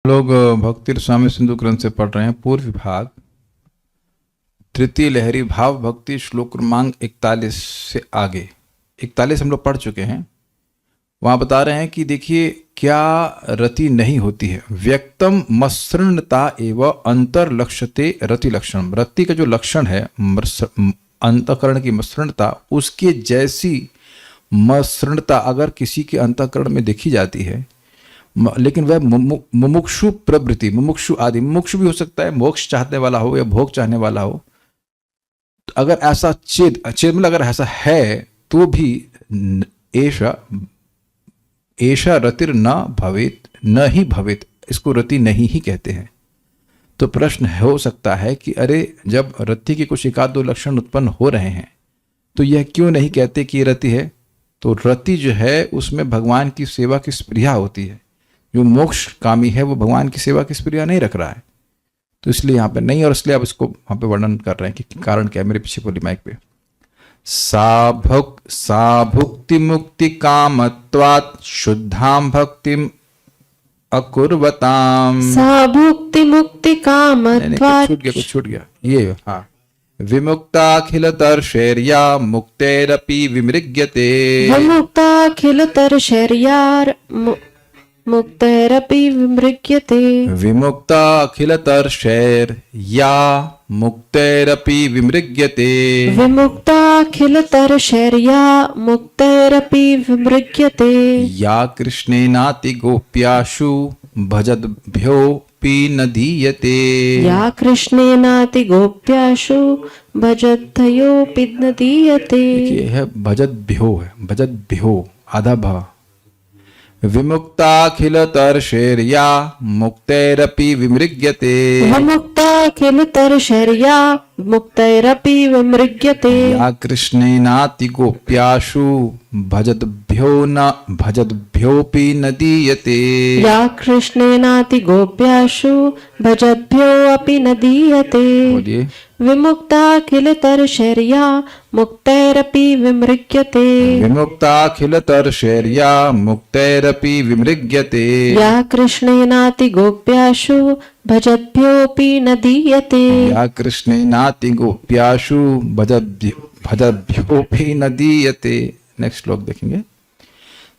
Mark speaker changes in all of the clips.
Speaker 1: लोग भक्ति स्वामी सिंधु ग्रंथ से पढ़ रहे हैं पूर्व विभाग तृतीय लहरी भाव भक्ति श्लोक क्रमांक 41 से आगे 41 हम लोग पढ़ चुके हैं। वहाँ बता रहे हैं कि देखिए क्या रति नहीं होती है। व्यक्तम मसृणता एवं अंतर्लक्ष्यते रति लक्षण। रति का जो लक्षण है अंतःकरण की मसृणता, उसके जैसी मसृणता अगर किसी के अंतःकरण में देखी जाती है, लेकिन वह मुमुक्षु प्रवृत्ति, मुमुक्षु आदि, मुमुक्षु भी हो सकता है, मोक्ष चाहने वाला हो या भोग चाहने वाला हो, तो अगर ऐसा चेद मतलब अगर ऐसा है तो भी ऐसा रतिर न भवेत, न ही भवेत, इसको रति नहीं ही कहते हैं। तो प्रश्न हो सकता है कि अरे जब रति के कुछ एक आध दो लक्षण उत्पन्न हो रहे हैं तो यह क्यों नहीं कहते कि ये रति है। तो रति जो है उसमें भगवान की सेवा की स्पृहा होती है। जो मोक्ष कामी है वो भगवान की सेवा की स्पृहा नहीं रख रहा है, तो इसलिए यहाँ पे नहीं, और इसलिए आप इसको वहाँ पे वर्णन कर रहे हैं कि कारण क्या है। मेरे पीछे बोली माइक पे, सा भुक्ति मुक्ति कामत्वात् शुद्धां भक्तिम अकुर्वताम।
Speaker 2: सा भुक्ति मुक्ति कामत्वात्,
Speaker 1: छूट गया ये, हाँ, विमुक्ताखिल तर्षैर्या मुक्तेरपि विमृग्यते।
Speaker 2: विमुक्ताखिलतर्षैर्यार् मुक्तेरपि विमृग्यते।
Speaker 1: विमुक्ताखिलतर्षैर्या मुक्तेरपि विमृग्यते।
Speaker 2: विमुक्ताखिलतर्षैर्या मुक्तेरपि विमृग्यते।
Speaker 1: या कृष्णेनाति गोप्याशु भजद्भ्योऽपि न दीयते।
Speaker 2: या कृष्णेनाति गोप्याशु भजद्धयोऽपि न दीयते।
Speaker 1: ये है भजद्भ्यो, है भजद्भ्यो आधा भा। विमुक्ताखिलतर्षैर्या मुक्तैरपि विमृग्यते।
Speaker 2: विमुक्ताखिलतर्षैर्या मुक्तैरपि विमृग्यते।
Speaker 1: या कृष्णेनाति गोप्याशु भजद्भ्योऽपि न दीयते।
Speaker 2: या कृष्णेनाति गोप्याशु भजद्भ्योऽपि न दीयते।
Speaker 1: बोलिए,
Speaker 2: विमुक्ताखिलतर्षैर्या मुक्तैरपि विमृग्यते।
Speaker 1: विमुक्ताखिलतर्षैर्या मुक्तैरपि विमृग्यते।
Speaker 2: या कृष्णेनाति गोप्याशु भजद्भ्योऽपि न दीयते।
Speaker 1: या कृष्णेनाति गोप्याशु भजद्भ्योऽपि न दीयते। नेक्स्ट श्लोक देखेंगे।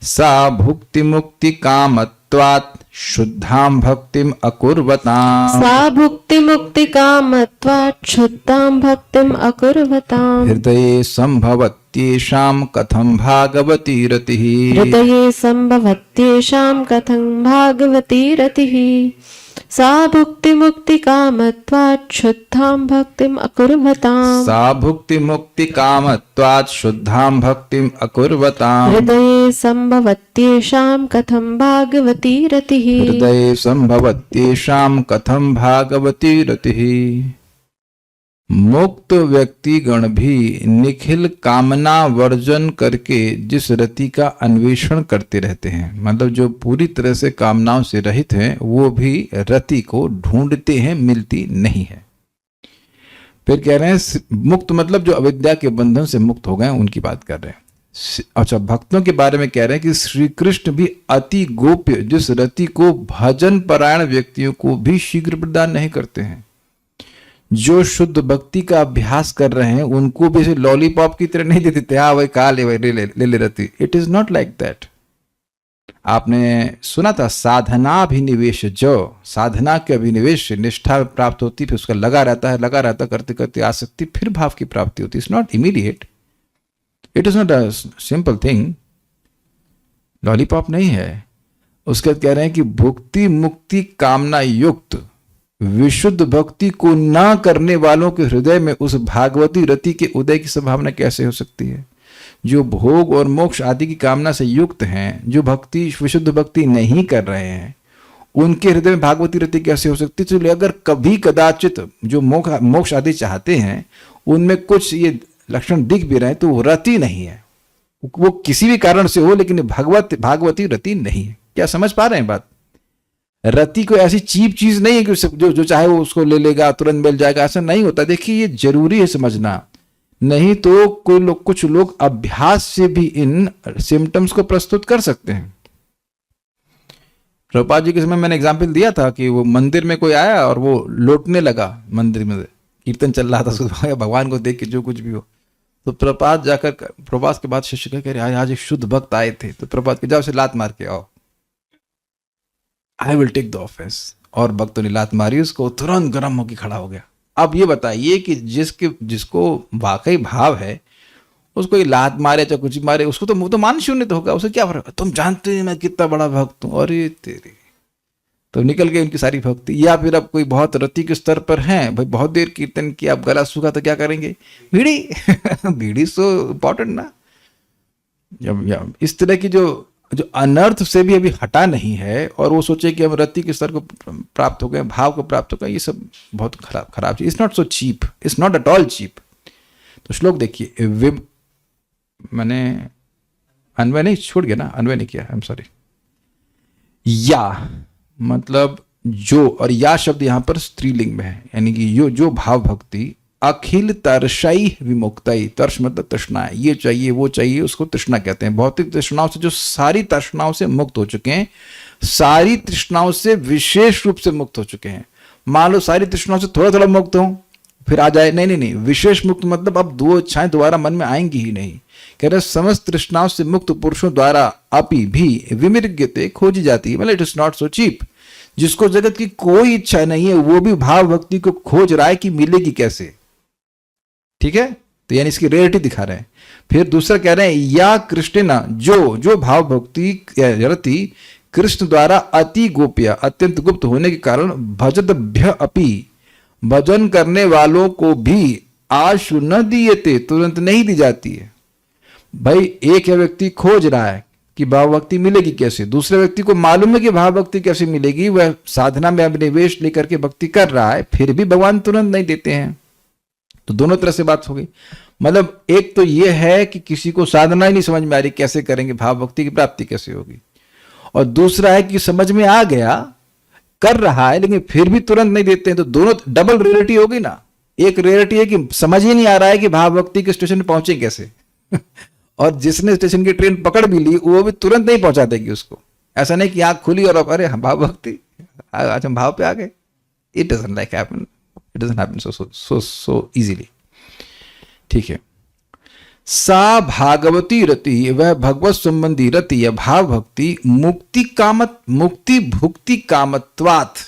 Speaker 1: सा भुक्ति मुक्ति कामत्वात् शुद्धां भक्तिम अकुर्वताम्।
Speaker 2: सा भुक्ति मुक्ति कामत्वात् शुद्धां भक्तिम अकुर्वताम्।
Speaker 1: हृदये संभवत्येषां कथं भागवती रतिः।
Speaker 2: हृदये संभवत्येषां कथं भागवती रतिः। सा भुक्ति मुक्ति कामत्वात् शुद्धां भक्तिम अकुर्वताम्।
Speaker 1: सा भुक्ति मुक्ति कामत्वात् शुद्धां भक्तिम अकुर्वताम्।
Speaker 2: हृदये संभवत्येषां कथं भागवती रतिः।
Speaker 1: हृदये संभवत्येषां कथं भागवती रतिः। मुक्त व्यक्ति गण भी निखिल कामना वर्जन करके जिस रति का अन्वेषण करते रहते हैं, मतलब जो पूरी तरह से कामनाओं से रहित हैं, वो भी रति को ढूंढते हैं, मिलती नहीं है। फिर कह रहे हैं मुक्त मतलब जो अविद्या के बंधन से मुक्त हो गए उनकी बात कर रहे हैं। अच्छा, भक्तों के बारे में कह रहे हैं कि श्री कृष्ण भी अति गोप्य जिस रति को भजन परायण व्यक्तियों को भी शीघ्र प्रदान नहीं करते हैं। जो शुद्ध भक्ति का अभ्यास कर रहे हैं उनको भी ऐसे लॉलीपॉप की तरह नहीं देते, हाँ वही खा ले, वही ले रहती। It is not like that. आपने सुना था साधनाभिनिवेश, जो साधना के अभिनिवेश से निष्ठा प्राप्त होती, फिर उसका लगा रहता करते करते आसक्ति, फिर भाव की प्राप्ति होती। It's not immediate, it is not a simple thing. Lollipop नहीं है। उसके बाद कह रहे हैं कि भुक्ति मुक्ति कामना युक्त विशुद्ध भक्ति को ना करने वालों के हृदय में उस भागवती रति के उदय की संभावना कैसे हो सकती है। जो भोग और मोक्ष आदि की कामना से युक्त हैं, जो भक्ति विशुद्ध भक्ति नहीं कर रहे हैं, उनके हृदय में भागवती रति कैसे हो सकती है। तो अगर कभी कदाचित जो मोक्ष आदि चाहते हैं उनमें कुछ ये लक्षण दिख भी रहे हैं तो वो रति नहीं है, वो किसी भी कारण से हो, लेकिन भागवती रति नहीं है। क्या समझ पा रहे हैं बात। रति कोई ऐसी चीप चीज नहीं है कि जो चाहे वो उसको ले लेगा, तुरंत मिल जाएगा, ऐसा नहीं होता। देखिए ये जरूरी है समझना, नहीं तो कुछ लोग अभ्यास से भी इन सिम्टम्स को प्रस्तुत कर सकते हैं। प्रभुपाद जी के समय मैंने एग्जाम्पल दिया था कि वो मंदिर में कोई आया और वो लौटने लगा, मंदिर में कीर्तन चल रहा था, उसको भगवान को देख के जो कुछ भी हो, तो प्रभुपाद जाकर, प्रभुपाद के बाद शिष्य कह रहे आज एक शुद्ध भक्त आए थे, तो प्रभुपाद के जाओ से लात मार के आओ, I will take the offence. और भक्तों ने लात मारी उसको, तुरंत गर्म होकर खड़ा हो गया। अब ये बताइए कि जिसको वाकई भाव है उसको ये लात मारे चाहे कुछ मारे, उसको तो वो तो मान शून्य तो होगा, उसे क्या फर्क, तुम जानते हैं मैं कितना बड़ा भक्त हूं, अरे तेरे, तो निकल गई उनकी सारी भक्ति। या फिर अब कोई बहुत रति के स्तर पर हैं, भाई बहुत देर कीर्तन किया, अब गला सूखा तो क्या करेंगे, बीड़ी बीड़ी सो इम्पोर्टेंट ना। जब इस तरह की जो अनर्थ से भी अभी हटा नहीं है और वो सोचे कि हम रति के स्तर को प्राप्त हो गए, भाव को प्राप्त हो गए, ये सब बहुत खराब चीज। It's not so cheap, it's not at all cheap. तो श्लोक देखिए, मैंने अन्वय नहीं छोड़ गया ना, अन्वय नहीं किया, आई एम सॉरी। या मतलब जो, और या शब्द यहां पर स्त्रीलिंग में है, यानी कि जो भाव भक्ति अखिल तर्षई विमुक्तई, तर्ष मतलब तृष्णा, ये चाहिए वो चाहिए, उसको तृष्णा कहते हैं। भौतिक तृष्णाओं से जो सारी तृष्णाओं से मुक्त हो चुके हैं, सारी तृष्णाओं से विशेष रूप से मुक्त हो चुके हैं। मान लो सारी तृष्णाओं से थोड़ा थोड़ा मुक्त हो, फिर आ जाए, नहीं, विशेष मुक्त मतलब अब दो इच्छाएं दोबारा मन में आएंगी ही नहीं। कह रहे समस्त तृष्णाओं से मुक्त पुरुषों द्वारा अपि भी विमृग्यते खोजी जाती है, मतलब it is not so cheap. जिसको जगत की कोई इच्छा नहीं है वो भी भाव भक्ति को खोज रहा है कि मिलेगी कैसे, ठीक है, तो यानी इसकी रेयरिटी दिखा रहे हैं। फिर दूसरा कह रहे हैं या कृष्ण ना, जो भाव भक्ति रति कृष्ण द्वारा अति गोप्य, अत्यंत गुप्त होने के कारण भजतभ्य अपि, भजन करने वालों को भी आशु न दीयते, तुरंत नहीं दी जाती है। भाई एक व्यक्ति खोज रहा है कि भाव भक्ति मिलेगी कैसे, दूसरे व्यक्ति को मालूम है कि भाव भक्ति कैसे मिलेगी, वह साधना में अभिनिवेश लेकर के भक्ति कर रहा है, फिर भी भगवान तुरंत नहीं देते हैं। तो दोनों तरह से बात हो गई। मतलब एक तो यह है कि किसी को साधना ही नहीं समझ में आ रही, कैसे करेंगे भाव भक्ति की प्राप्ति कैसे होगी, और दूसरा है कि समझ में आ गया, कर रहा है, लेकिन फिर भी तुरंत नहीं देते हैं। तो दोनों डबल रियलिटी हो गई ना। एक रियलिटी है कि समझ ही नहीं आ रहा है कि भाव भक्ति के स्टेशन पे पहुंचे कैसे और जिसने स्टेशन की ट्रेन पकड़ भी ली वो भी तुरंत नहीं पहुंचा देगी उसको। ऐसा नहीं कि आंख खुली और अरे हम भाव भक्ति, आज हम भाव पे आ गए। It doesn't like happen, it doesn't happen so easily. ठीक है। सा भागवती रति, वह भगवत संबंधी रति या भाव भक्ति मुक्ति भुक्ति कामत्वात्,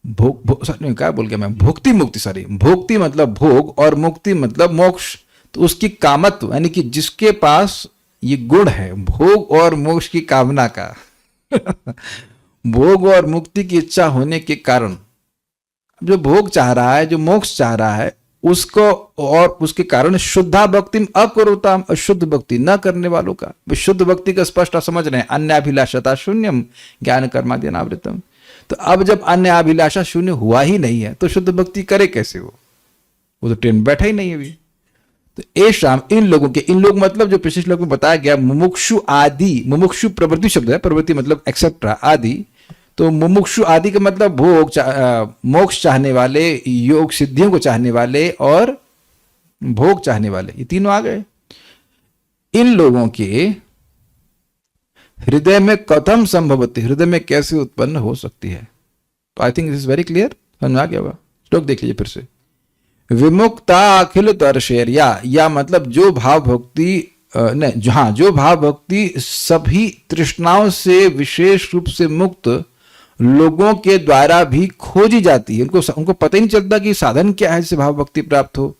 Speaker 1: क्या बोल गया मैं, भुक्ति मुक्ति, सॉरी, भुक्ति मतलब भोग और मुक्ति मतलब मोक्ष। तो उसकी कामत्व यानी कि जिसके पास ये गुण है भोग और मोक्ष की कामना का भोग और मुक्ति की इच्छा होने के कारण जो भोग चाह रहा है, जो मोक्ष चाह रहा है, उसको, और उसके कारण शुद्धा भक्ति अकुरुताम, अशुद्ध भक्ति न करने वालों का। शुद्ध भक्ति का स्पष्ट समझ रहे हैं, अन्याभिलाषता शून्यम ज्ञान कर्मादि अनावृतम। तो अब जब अन्याभिलाषा शून्य हुआ ही नहीं है तो शुद्ध भक्ति करे कैसे? वो तो ट्रेन बैठा ही नहीं है अभी। तो ए शाम इन लोगों के, इन लोग मतलब जो पिछले श्लोक में बताया गया मुमुक्षु आदि, मुमुक्षु प्रवृत्ति शब्द है, प्रवृत्ति मतलब एक्सेट्रा, आदि। तो मुमुक्षु आदि का मतलब भोग मोक्ष चाहने वाले, योग सिद्धियों को चाहने वाले और भोग चाहने वाले, ये तीनों आ गए। इन लोगों के हृदय में कथम संभवती, हृदय में कैसे उत्पन्न हो सकती है? तो I think this is very clear, समझ आ गया होगा। श्लोक देख लीजिए फिर से। विमुक्ता अखिल दर्शेर, या मतलब जो भाव भक्ति जहां जो भाव भक्ति सभी तृष्णाओं से विशेष रूप से मुक्त लोगों के द्वारा भी खोजी जाती है। उनको पता ही नहीं चलता कि साधन क्या है जिससे भाव भक्ति प्राप्त हो।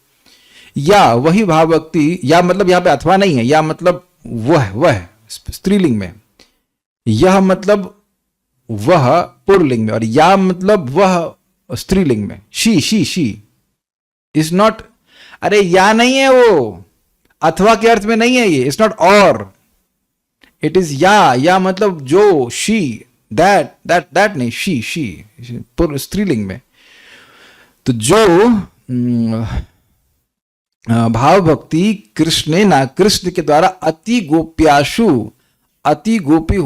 Speaker 1: या वही भाव भक्ति, या मतलब यहां पे अथवा नहीं है, या मतलब वह स्त्रीलिंग में, यह मतलब वह पुल्लिंग में, और या मतलब वह स्त्रीलिंग में। शी इज नॉट, अरे या नहीं है, वो अथवा के अर्थ में नहीं है ये, इट्स नॉट और, इट इज या मतलब जो, शी, दैट नहीं, शी स्त्रीलिंग में। तो जो भाव भक्ति कृष्ण के द्वारा अति गोप्याशु, अति गोप्य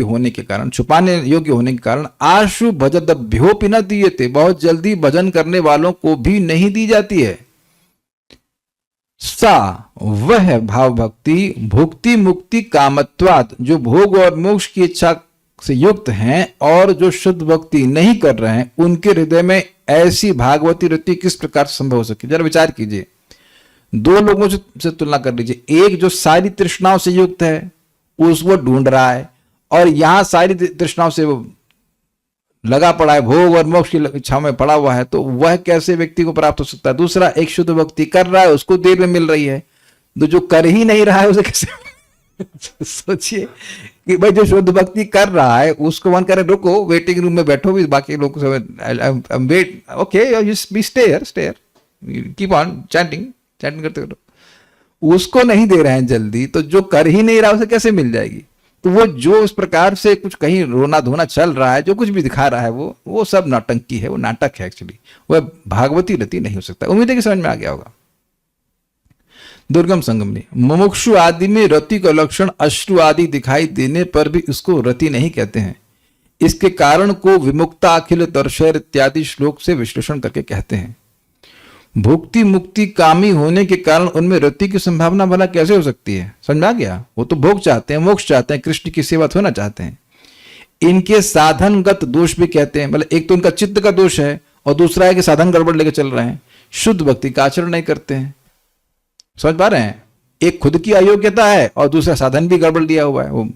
Speaker 1: होने के कारण, छुपाने योग्य होने के कारण, आशु भजदभ्योपि न दीयते, बहुत जल्दी भजन करने वालों को भी नहीं दी जाती है। सा वह भाव भक्ति भुक्ति मुक्ति कामत्वात्, जो भोग और मोक्ष की इच्छा से युक्त हैं और जो शुद्ध भक्ति नहीं कर रहे हैं, उनके हृदय में ऐसी भागवती रति किस प्रकार संभव हो सके? जरा विचार कीजिए। दो लोगों से तुलना कर लीजिए। एक जो सारी तृष्णाओं से युक्त है, उसको ढूंढ रहा है, और यहां सारी तृष्णाओं से वो लगा पड़ा है, भोग और मोक्ष की इच्छा में पड़ा हुआ है, तो वह कैसे व्यक्ति को प्राप्त हो सकता है? दूसरा, एक शुद्ध भक्ति कर रहा है, उसको देर में मिल रही है, तो जो कर ही नहीं रहा है उसे कैसे सोचिए कि भाई जो शुद्ध भक्ति कर रहा है उसको मन करे रुको, वेटिंग रूम में बैठो, भी बाकी लोग wait, okay be stay keep on chanting करते करो। उसको नहीं दे रहे हैं जल्दी, तो जो कर ही नहीं रहा उसे कैसे मिल जाएगी? तो वो जो इस प्रकार से कुछ कहीं रोना धोना चल रहा है, जो कुछ भी दिखा रहा है, वो सब नौटंकी है, वो नाटक है एक्चुअली, वह भागवती रति नहीं हो सकता। उम्मीद है कि समझ में आ गया होगा। दुर्गम संगमनी, मुमुक्षु आदि में रति का लक्षण अश्रु आदि दिखाई देने पर भी उसको रति नहीं कहते हैं। इसके कारण को विमुक्ता अखिल दर्शर इत्यादि श्लोक से विश्लेषण करके कहते हैं। भुक्ति मुक्ति कामी होने के कारण उनमें रति की संभावना भला कैसे हो सकती है? समझ में आ गया? वो तो भोग चाहते हैं, मोक्ष चाहते हैं, कृष्ण की सेवा होना चाहते हैं। इनके साधनगत दोष भी कहते हैं, मतलब एक तो उनका चित्त का दोष है और दूसरा है कि साधन गड़बड़ लेके चल रहे हैं, शुद्ध भक्ति का आचरण नहीं करते हैं। समझ पा रहे हैं? एक खुद की अयोग्यता है और दूसरा साधन भी गड़बड़ दिया हुआ है, वो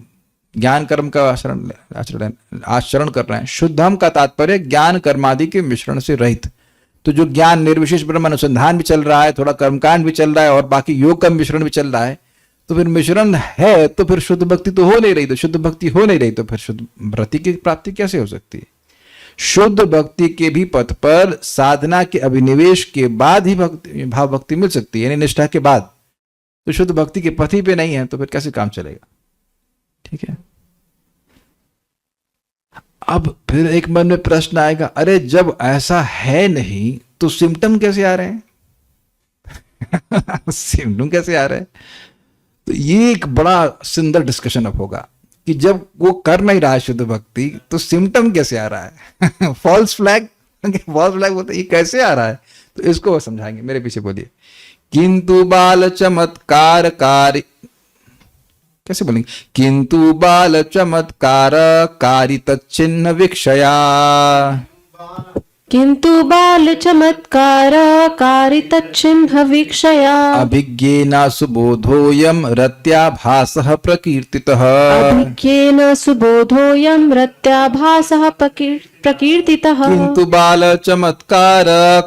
Speaker 1: ज्ञान कर्म का आचरण कर रहे हैं। शुद्धम का तात्पर्य ज्ञान कर्मादि के मिश्रण से रहित। तो जो ज्ञान निर्विशेष ब्रह्म अनुसंधान भी चल रहा है, थोड़ा कर्मकांड भी चल रहा है और बाकी योग का मिश्रण भी चल रहा है, तो फिर मिश्रण है तो फिर शुद्ध भक्ति तो हो नहीं रही। तो शुद्ध भक्ति हो नहीं रही तो फिर शुद्ध रति की प्राप्ति कैसे हो सकती है? शुद्ध भक्ति के भी पथ पर साधना के अभिनिवेश के बाद ही भाव भक्ति मिल सकती है, यानी निष्ठा के बाद। तो शुद्ध भक्ति के पथ ही पे नहीं है तो फिर कैसे काम चलेगा? ठीक है। अब फिर एक मन में प्रश्न आएगा, अरे जब ऐसा है नहीं तो सिम्टम कैसे आ रहे हैं? सिम्टम कैसे आ रहे हैं? तो ये एक बड़ा सुंदर डिस्कशन अब होगा कि जब वो कर नहीं रहा है शुद्ध भक्ति तो सिम्टम कैसे आ रहा है? फॉल्स फ्लैग बोलते ये कैसे आ रहा है? तो इसको समझाएंगे, मेरे पीछे बोलिए। किंतु बाल चमत्कार कार्य, कैसे बोलेंगे? किंतु बाल चमत्कार कारी तच्चिन्ह वीक्षया,
Speaker 2: किंतु बाल चमत्कार कारी तच्चिन्ह वीक्षया,
Speaker 1: अभिज्ञेन सुबोधोऽयं रत्याभासः प्रकीर्तितः,
Speaker 2: अभिज्ञेन सुबोधोऽयं रत्याभासः प्रकीर्तितः।
Speaker 1: किंतु बाल चमत्कार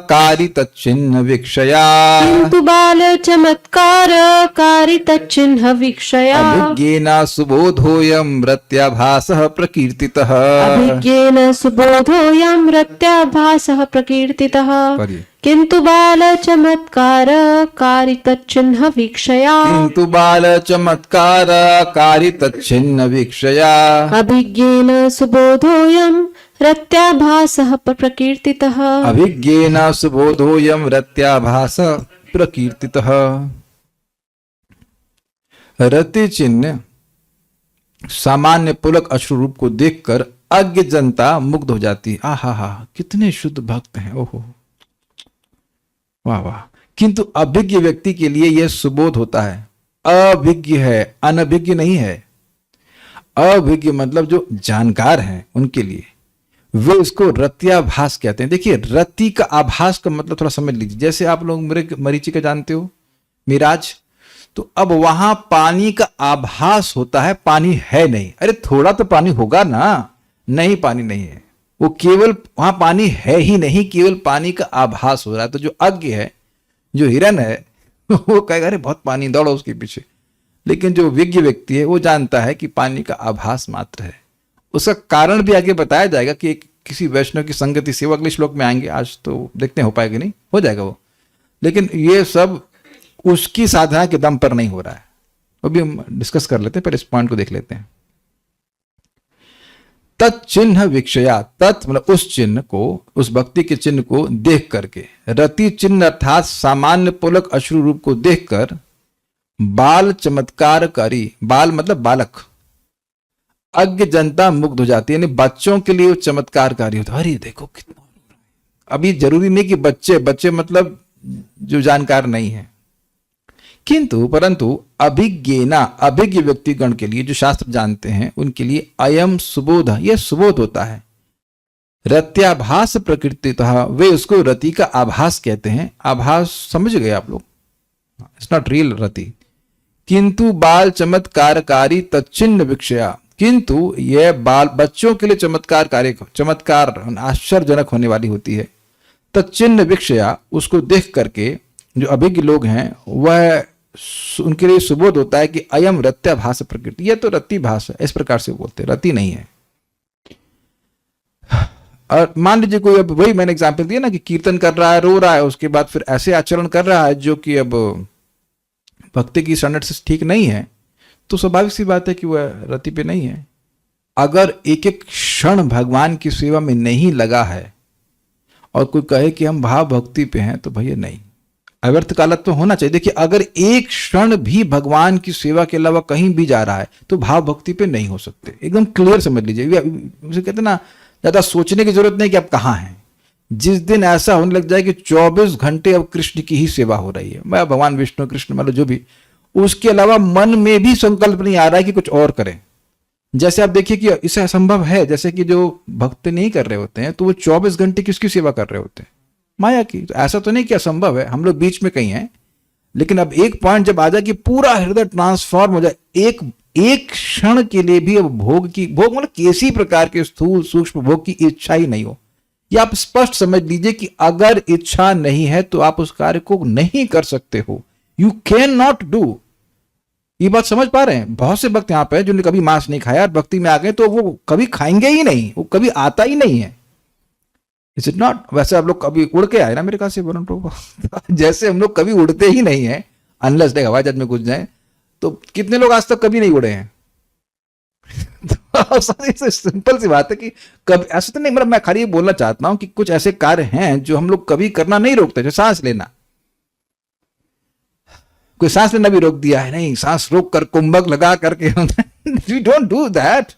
Speaker 1: कारी तच्चिन्ह वीक्षया,
Speaker 2: किंतु बाल चमत्कार कारी तच्चिन्ह वीक्षया,
Speaker 1: अभिज्ञेन सुबोधोऽयं रत्याभासः प्रकीर्तितः,
Speaker 2: अभिज्ञेन सुबोधोऽयं रत्याभासः प्रकीर्तितः। किंतु बाल चमत्कार कारी तच्चिन्ह वीक्षया,
Speaker 1: किंतु बाल चमत्कार कारी तच्चिन्ह वीक्षया,
Speaker 2: अभिज्ञेन सुबोधोऽयं रत्याभासः प्रकीर्तितः,
Speaker 1: अभिज्ञेन सुबोधोऽयं रत्याभासः प्रकीर्तितः। रति चिन्ह सामान्य पुलक अश्रु रूप को देखकर अज्ञ जनता मुग्ध हो जाती है। आहा, कितने शुद्ध भक्त हैं, ओहो वाह वाह। किंतु अभिज्ञ व्यक्ति के लिए यह सुबोध होता है, अभिज्ञ है, अनभिज्ञ नहीं है। अभिज्ञ मतलब जो जानकार हैं उनके लिए वे इसको रत्याभास कहते हैं। देखिए, रति का आभास का मतलब थोड़ा समझ लीजिए। जैसे आप लोग मरीचिका जानते हो, मिराज, तो अब वहां पानी का आभास होता है, पानी है नहीं। अरे थोड़ा तो पानी होगा ना, नहीं पानी नहीं है, वो केवल वहां पानी है ही नहीं, केवल पानी का आभास हो रहा है। तो जो अज्ञ है, जो हिरन है, वो कहेगा अरे बहुत पानी, दौड़ो उसके पीछे। लेकिन जो विज्ञ व्यक्ति है वो जानता है कि पानी का आभास मात्र है। उसका कारण भी आगे बताया जाएगा कि किसी वैष्णव की संगति से, वो अगले श्लोक में आएंगे, आज तो देखते हैं हो पाएगा नहीं, हो जाएगा वो। लेकिन ये सब उसकी साधना के दम पर नहीं हो रहा है, वो भी हम डिस्कस कर लेते हैं, पर इस पॉइंट को देख लेते हैं। तत्चिन्ह वीक्षया, तत् मतलब उस चिन्ह को, उस भक्ति के चिन्ह को देख करके, रति चिन्ह अर्थात सामान्य पुलक अश्रु रूप को देखकर बाल चमत्कारकारी, बाल मतलब बालक, अज्ञ जनता मुग्ध हो जाती है। यानी बच्चों के लिए वो चमत्कारकारी होता है। अरे देखो कितना, अभी जरूरी नहीं कि बच्चे मतलब जो जानकार नहीं है, किंतु परंतु अभिज्ञेना, अभिज्ञ व्यक्तिगण के लिए, जो शास्त्र जानते हैं, उनके लिए अयम सुबोध, यह सुबोध होता है। रत्याभास प्रकृतितः, वे उसको रति का आभास कहते हैं। आभास समझ गए आप लोग, इट्स नॉट रियल रति। किंतु बाल चमत्कारकारी तच्चिन्न विक्षया, किंतु यह बाल बच्चों के लिए चमत्कार आश्चर्यजनक होने वाली होती है। तच्चिन्न विक्षया, उसको देख करके जो अभिज्ञ लोग हैं वह उनके लिए सुबोध होता है कि अयम रत्याभास प्रकृति, यह तो रति भास है, इस प्रकार से बोलते हैं, रति नहीं है। और मान लीजिए कोई, अब वही मैंने एग्जाम्पल दिया ना कि कीर्तन कर रहा है, रो रहा है, उसके बाद फिर ऐसे आचरण कर रहा है जो कि अब भक्ति की स्टैंडर्ड से ठीक नहीं है, तो स्वाभाविक सी बात है कि वह रति पे नहीं है। अगर एक एक क्षण भगवान की सेवा में नहीं लगा है और कोई कहे कि हम भाव भक्ति पे हैं, तो भैया नहीं, अव्यर्थ कालत्व तो होना चाहिए। देखिए, अगर एक क्षण भी भगवान की सेवा के अलावा कहीं भी जा रहा है तो भाव भक्ति पे नहीं हो सकते। एकदम क्लियर समझ लीजिए, उसे कहते ना, ज्यादा सोचने की जरूरत नहीं कि आप कहाँ हैं। जिस दिन ऐसा होने लग जाए कि 24 घंटे अब कृष्ण की ही सेवा हो रही है, मैं भगवान विष्णु कृष्ण मतलब जो भी, उसके अलावा मन में भी संकल्प नहीं आ रहा है कि कुछ और करें। जैसे आप देखिए कि इसे असंभव है, जैसे कि जो भक्त नहीं कर रहे होते हैं तो वो 24 घंटे किसकी सेवा कर रहे होते हैं, माया की। तो ऐसा तो नहीं कि असंभव है, हम लोग बीच में कहीं हैं। लेकिन अब एक पॉइंट जब आ जाए कि पूरा हृदय ट्रांसफॉर्म हो जाए, एक क्षण के लिए भी अब भोग मतलब किसी प्रकार के स्थूल सूक्ष्म भोग की इच्छा ही नहीं हो, या आप स्पष्ट समझ लीजिए कि अगर इच्छा नहीं है तो आप उस कार्य को नहीं कर सकते हो। You can not do. ये बात समझ पा रहे हैं? बहुत से भक्त यहां पे जिन्होंने कभी मांस नहीं खाया और भक्ति में आ गए तो वो कभी खाएंगे ही नहीं, वो कभी आता ही नहीं है। Is it not? वैसे आप लोग कभी उड़ के आए ना अमेरिका से, जैसे हम लोग कभी उड़ते ही नहीं है, अनलेस हवाई जहाज में घुस जाए। तो कितने लोग आज तक कभी नहीं उड़े हैं? तो सिंपल सी बात है कि कभी ऐसा तो नहीं, मतलब मैं खाली ये बोलना चाहता हूं कि कुछ ऐसे कार्य हैं जो हम लोग कभी करना नहीं रोकते। जो सांस लेना, कोई सांस लेना भी रोक दिया है, नहीं सांस रोक कर कुंभक लगा करके वी डोंट डू दैट।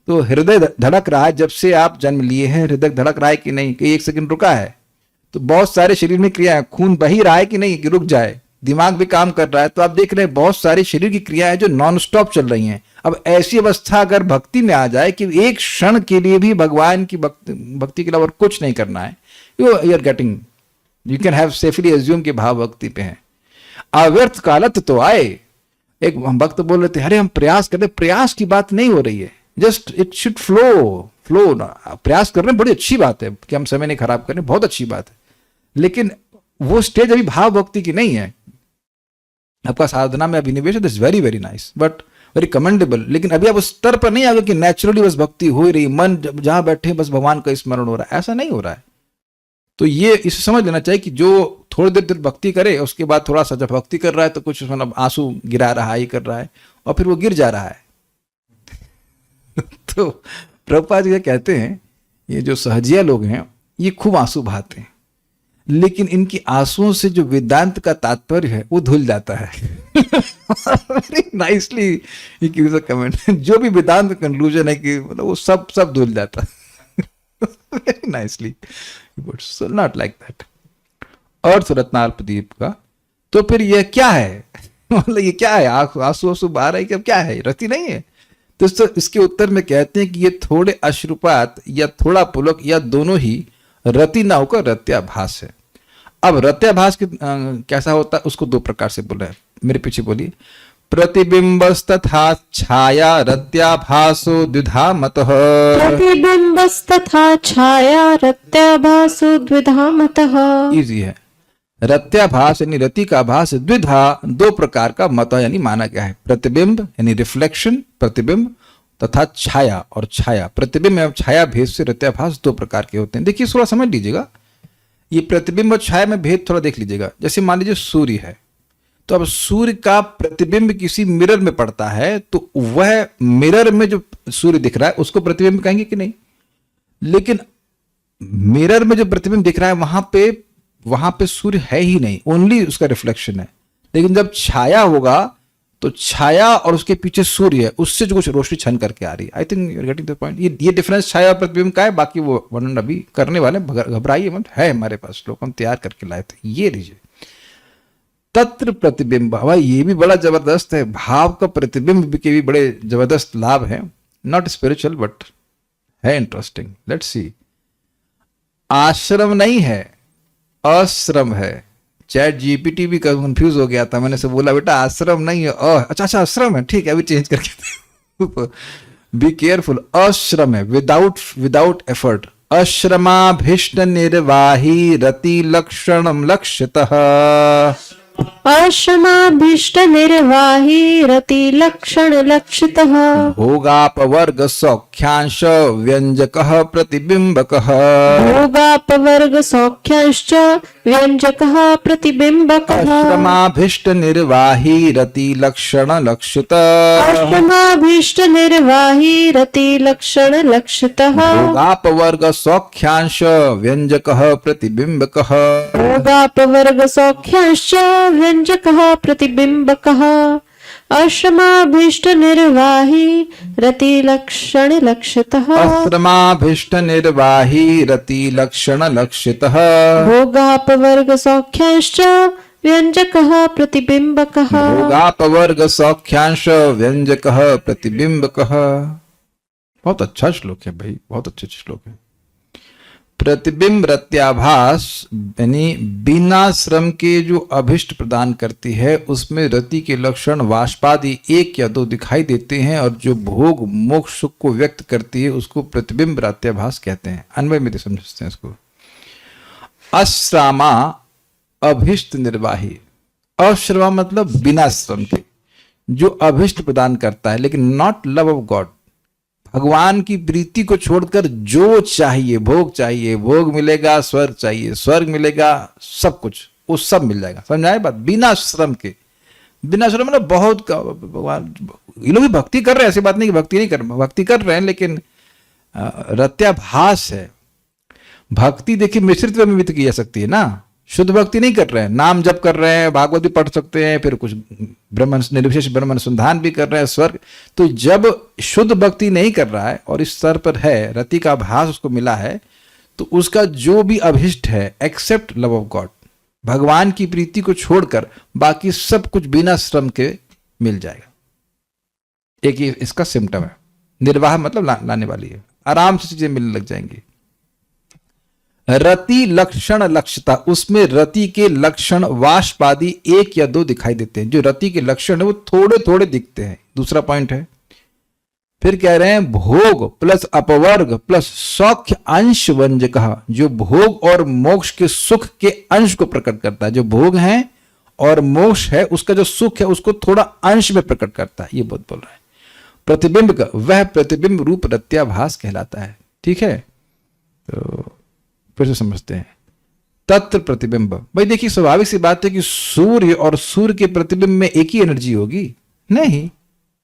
Speaker 1: तो हृदय धड़क रहा है, जब से आप जन्म लिए हैं हृदय धड़क रहा है कि नहीं, कि एक सेकंड रुका है? तो बहुत सारे शरीर में क्रिया है, खून बह ही रहा है कि नहीं कि रुक जाए, दिमाग भी काम कर रहा है। तो आप देख रहे हैं बहुत सारी शरीर की क्रियाएं जो नॉन स्टॉप चल रही हैं। अब ऐसी अवस्था अगर भक्ति में आ जाए कि एक क्षण के लिए भी भगवान की भक्ति के अलावा कुछ नहीं करना है, you are getting, you can have safely assume कि भाव भक्ति पे है। अव्यर्थ कालत तो आए। एक भक्त बोल रहे थे, अरे हम प्रयास कर रहे, प्रयास की बात नहीं हो रही है, जस्ट इट शुड फ्लो। प्रयास कर रहे हैं, बड़ी अच्छी बात है कि हम समय नहीं खराब कर रहे, बहुत अच्छी बात है। लेकिन वो स्टेज अभी भाव भक्ति की नहीं है। आपका साधना में अभिनिवेश is very very nice, but very commendable. लेकिन अभी आप उस स्तर पर नहीं आ गए कि नेचुरली बस भक्ति हो ही रही, मन जहां बैठे बस भगवान का स्मरण हो रहा है, ऐसा नहीं हो रहा है। तो ये इसे समझ लेना चाहिए कि जो थोड़ी देर भक्ति करे, उसके बाद थोड़ा सा जब भक्ति कर रहा है तो कुछ मतलब आंसू गिरा रहा है, ये कर रहा है, और फिर वो गिर जा रहा है। तो प्रभुपाद जी कहते हैं, ये जो सहजिया लोग हैं ये खूब आंसू बहाते हैं, लेकिन इनकी आंसुओं से जो वेदांत का तात्पर्य है वो धुल जाता है। वेरी नाइसली कमेंट, जो भी वेदांत कंक्लूजन है कि मतलब वो सब धुल जाता है। Very nicely, not like that. अर्थ रत्नाल्पदीप का तो फिर यह क्या है? मतलब ये क्या है? आंसू आंसू बहा रहा है कि अब क्या है? रति नहीं है। तो इसके उत्तर में कहते हैं कि ये थोड़े अश्रुपात या थोड़ा पुलक या दोनों ही रति ना होकर रत्याभास है। अब रत्याभास कैसा होता है उसको दो प्रकार से बोल रहे हैं, मेरे पीछे बोलिए। प्रतिबिंबस्तथा छाया रत्याभासो द्विधा मतः।
Speaker 2: प्रतिबिंबस्तथा छाया रत्याभासो द्विधा मतः।
Speaker 1: इजी है। रत्याभास यानी रति का आभास द्विधा, दो प्रकार का मत यानी माना गया है। प्रतिबिंब यानी रिफ्लेक्शन, प्रतिबिंब, तथा छाया और छाया। प्रतिबिंब एवं छाया भेद से रत्याभास दो प्रकार के होते हैं। देखिए थोड़ा समझ लीजिएगा, ये प्रतिबिंब और छाया में भेद थोड़ा देख लीजिएगा। जैसे मान लीजिए सूर्य है, तो अब सूर्य का प्रतिबिंब किसी मिरर में पड़ता है तो वह मिरर में जो सूर्य दिख रहा है उसको प्रतिबिंब कहेंगे कि नहीं? लेकिन मिरर में जो प्रतिबिंब दिख रहा है वहां पे सूर्य है ही नहीं, ओनली उसका रिफ्लेक्शन है। लेकिन जब छाया होगा तो छाया और उसके पीछे सूर्य है, उससे जो कुछ रोशनी छन करके आ रही है। I think you are getting the point. ये डिफरेंस छाया और प्रतिबिंब का है। बाकी वो वर्णन अभी करने वाले, घबराइए मत, है हमारे पास, लोग हम तैयार करके लाए थे, ये लीजिए। तत्र प्रतिबिंब, भाई ये भी बड़ा जबरदस्त है, भाव का प्रतिबिंब के भी बड़े जबरदस्त लाभ है, नॉट स्पिरिचुअल बट है इंटरेस्टिंग। Let's see. आश्रम नहीं है, आश्रम है। चैट जीपीटी भी कंफ्यूज हो गया था, मैंने से बोला बेटा आश्रम नहीं है, अच्छा आश्रम है, ठीक है अभी चेंज करके बी केयरफुल। आश्रम है विदाउट एफर्ट। आश्रमाभीष्ट निर्वाही रति लक्षणम लक्ष्यतः।
Speaker 2: आश्रमाभीष्ट निर्वाही रति लक्षण लक्षितः।
Speaker 1: भोगापवर्ग सौख्यांश व्यंजकः प्रतिबिंबकः।
Speaker 2: भोगापवर्ग सौख्यांश्च व्यंजकः प्रतिबिंबकः।
Speaker 1: आश्रमाभीष्ट निर्वाही रति लक्षण लक्षितः।
Speaker 2: आश्रमाभीष्ट निर्वाही रति लक्षण लक्षितः।
Speaker 1: भोगापवर्ग सौख्यांश व्यंजकः प्रतिबिंबकः।
Speaker 2: भोगापवर्ग सौख्यांश्च व्यंजकः प्रतिबिंबकः। आश्रमाभीष्ट निर्वाही रति लक्षण लक्षितः।
Speaker 1: आश्रमाभीष्ट निर्वाही रति लक्षण लक्षितः।
Speaker 2: भोगापवर्ग सौख्यांश्च व्यंजकः प्रतिबिंबकः।
Speaker 1: भोगापवर्ग सौख्यांश व्यंजकः प्रतिबिंबकः। बहुत अच्छा श्लोक है भाई, बहुत अच्छा श्लोक है। प्रतिबिंब रत्याभास यानी बिना श्रम के जो अभिष्ट प्रदान करती है उसमें रति के लक्षण वाष्पादि 1 या 2 दिखाई देते हैं, और जो भोग मोक्ष सुख को व्यक्त करती है उसको प्रतिबिंब रत्याभास कहते हैं। अन्वय में समझते हैं इसको। अश्रामा अभिष्ट निर्वाही। अश्रमा मतलब बिना श्रम के जो अभिष्ट प्रदान करता है, लेकिन नॉट लव ऑफ गॉड। भगवान की प्रीति को छोड़कर जो चाहिए, भोग चाहिए भोग मिलेगा, स्वर्ग चाहिए स्वर्ग मिलेगा, सब कुछ वो सब मिल जाएगा। समझ आए बात? बिना श्रम के। बिना श्रम मतलब बहुत भगवान, ये लोग भी भक्ति कर रहे हैं, ऐसी बात नहीं कि भक्ति नहीं कर, भक्ति कर रहे हैं, लेकिन रत्याभास है। भक्ति देखिए मिश्रित में भी की जा सकती है ना। शुद्ध भक्ति नहीं कर रहे हैं, नाम जप कर रहे हैं, भागवत भी पढ़ सकते हैं, फिर कुछ ब्रह्म निर्विशेष ब्रह्म अनुसंधान भी कर रहे हैं, स्वर्ग। तो जब शुद्ध भक्ति नहीं कर रहा है और इस स्तर पर है, रति का आभास उसको मिला है, तो उसका जो भी अभिष्ट है एक्सेप्ट लव ऑफ गॉड, भगवान की प्रीति को छोड़कर बाकी सब कुछ बिना श्रम के मिल जाएगा। एक ये इसका सिम्टम है। निर्वाह मतलब लाने वाली है, आराम से चीजें मिलने लग जाएंगी। रति लक्षण लक्षता, उसमें रति के लक्षण वाष्पादि 1 या 2 दिखाई देते हैं। जो रति के लक्षण है वो थोड़े थोड़े दिखते हैं, दूसरा पॉइंट है। फिर कह रहे हैं भोग प्लस अपवर्ग प्लस सौख्य अंश व्यंजकः, जो भोग और मोक्ष के सुख के अंश को प्रकट करता है। जो भोग है और मोक्ष है उसका जो सुख है उसको थोड़ा अंश में प्रकट करता है, ये बहुत बोल रहा है। प्रतिबिंब का वह प्रतिबिंब रूप रत्याभास कहलाता है। ठीक है, तो फिर से समझते हैं। तत्र प्रतिबिंब, भाई देखिए स्वाभाविक सी बात है कि सूर्य और सूर्य के प्रतिबिंब में एक ही एनर्जी होगी नहीं,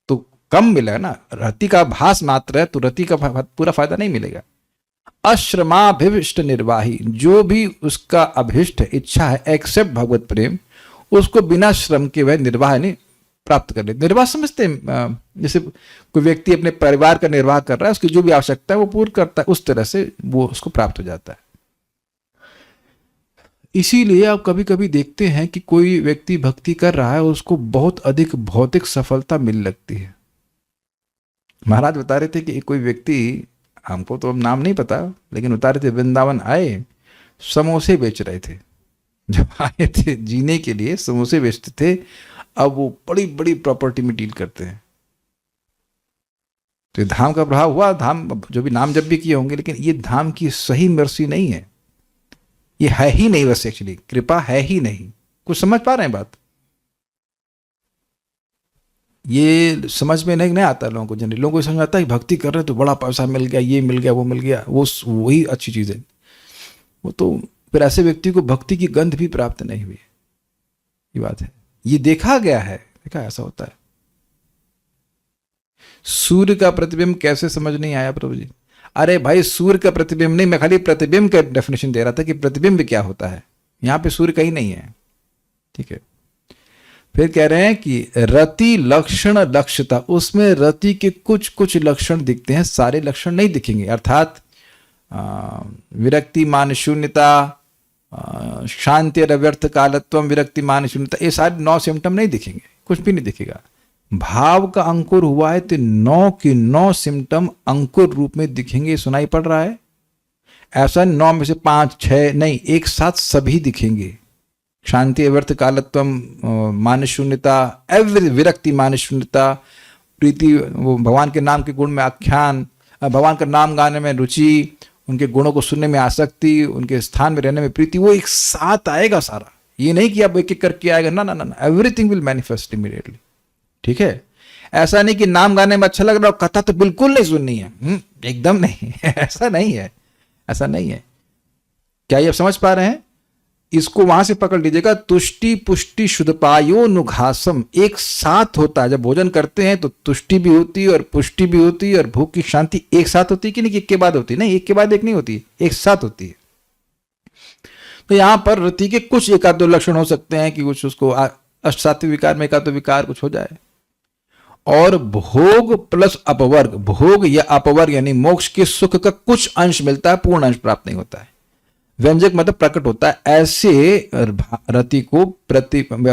Speaker 1: तो कम मिलेगा ना। रति का भास मात्र है तो रति का पूरा फायदा नहीं मिलेगा। अश्रमाभिष्ट निर्वाही, जो भी उसका अभिष्ट है, इच्छा है, एक्सेप्ट भगवत प्रेम, उसको बिना श्रम के वह निर्वाह नहीं प्राप्त कर ले। निर्वाह समझते हैं, जैसे कोई व्यक्ति अपने परिवार का निर्वाह कर रहा है, उसकी जो भी आवश्यकता है वो पूर्ण करता है, उस तरह से वो उसको प्राप्त हो जाता है। इसीलिए आप कभी कभी देखते हैं कि कोई व्यक्ति भक्ति कर रहा है, उसको बहुत अधिक भौतिक सफलता मिल लगती है। महाराज बता रहे थे कि कोई व्यक्ति, हमको तो अब नाम नहीं पता, लेकिन बता रहे थे वृंदावन आए, समोसे बेच रहे थे। जब आए थे जीने के लिए समोसे बेचते थे, अब वो बड़ी बड़ी प्रॉपर्टी में डील करते हैं। तो धाम का प्रभाव हुआ, धाम जो भी नाम जब भी किए होंगे, लेकिन ये धाम की सही मर्सी नहीं है, ये है ही नहीं। बस एक्चुअली कृपा है ही नहीं। कुछ समझ पा रहे हैं बात? ये समझ में नहीं आता लोगों को। जनरली लोगों को समझ आता है कि भक्ति कर रहे हैं तो बड़ा पैसा मिल गया, ये मिल गया, वो मिल गया, वो वही अच्छी चीज है। वो तो फिर ऐसे व्यक्ति को भक्ति की गंध भी प्राप्त नहीं हुई, ये बात है। ये देखा गया है, देखा ऐसा होता है। सूर्य का प्रतिबिंब कैसे समझ नहीं आया प्रभु जी? अरे भाई सूर्य का प्रतिबिंब नहीं, मैं खाली प्रतिबिंब का डेफिनेशन दे रहा था कि प्रतिबिंब क्या होता है। यहां पे सूर्य कहीं नहीं है। ठीक है, फिर कह रहे हैं कि रति लक्षण लक्ष्यता, उसमें रति के कुछ कुछ लक्षण दिखते हैं, सारे लक्षण नहीं दिखेंगे। अर्थात विरक्ति मान शून्यता, शांति व्यर्थ कालत्वम विरक्ति मान शून्यता, ये सारे 9 सिम्टम नहीं दिखेंगे, कुछ भी नहीं दिखेगा। भाव का अंकुर हुआ है तो 9 के 9 सिम्टम अंकुर रूप में दिखेंगे। सुनाई पड़ रहा है? ऐसा 9 में से 5 6 नहीं, एक साथ सभी दिखेंगे। शांति व्यर्थ कालत्वम, मान शून्यता, एवरी विरक्ति मान शून्यता, प्रीति, वो भगवान के नाम के गुण में आख्यान, भगवान का नाम गाने में रुचि, उनके गुणों को सुनने में आसक्ति, उनके स्थान में रहने में प्रीति, वो एक साथ आएगा सारा। ये नहीं कि आप एक एक करके आएगा, ना ना ना, एवरीथिंग विल मैनिफेस्ट इमीडिएटली। ठीक है? ऐसा नहीं कि नाम गाने में अच्छा लग रहा हो, कथा तो बिल्कुल नहीं सुननी है, एकदम नहीं ऐसा नहीं है, ऐसा नहीं है। क्या ये आप समझ पा रहे हैं? इसको वहां से पकड़ लीजिएगा। तुष्टि पुष्टि शुद्धपायो नुघासम एक साथ होता है। जब भोजन करते हैं तो तुष्टि भी होती है और पुष्टि भी होती है और भूख की शांति एक साथ होती है कि नहीं, एक के बाद होती है? नहीं, एक के बाद एक नहीं होती, एक साथ होती है। तो यहां पर रति के कुछ एक आध दो लक्षण हो सकते हैं कि कुछ उसको अष्ट सात्विक विकार में एक आध दो विकार कुछ हो जाए। और भोग प्लस अपवर्ग, भोग या अपवर्ग यानी मोक्ष के सुख का कुछ अंश मिलता है, पूर्ण अंश प्राप्त नहीं होता है। व्यंजक मतलब प्रकट होता है। ऐसे रति को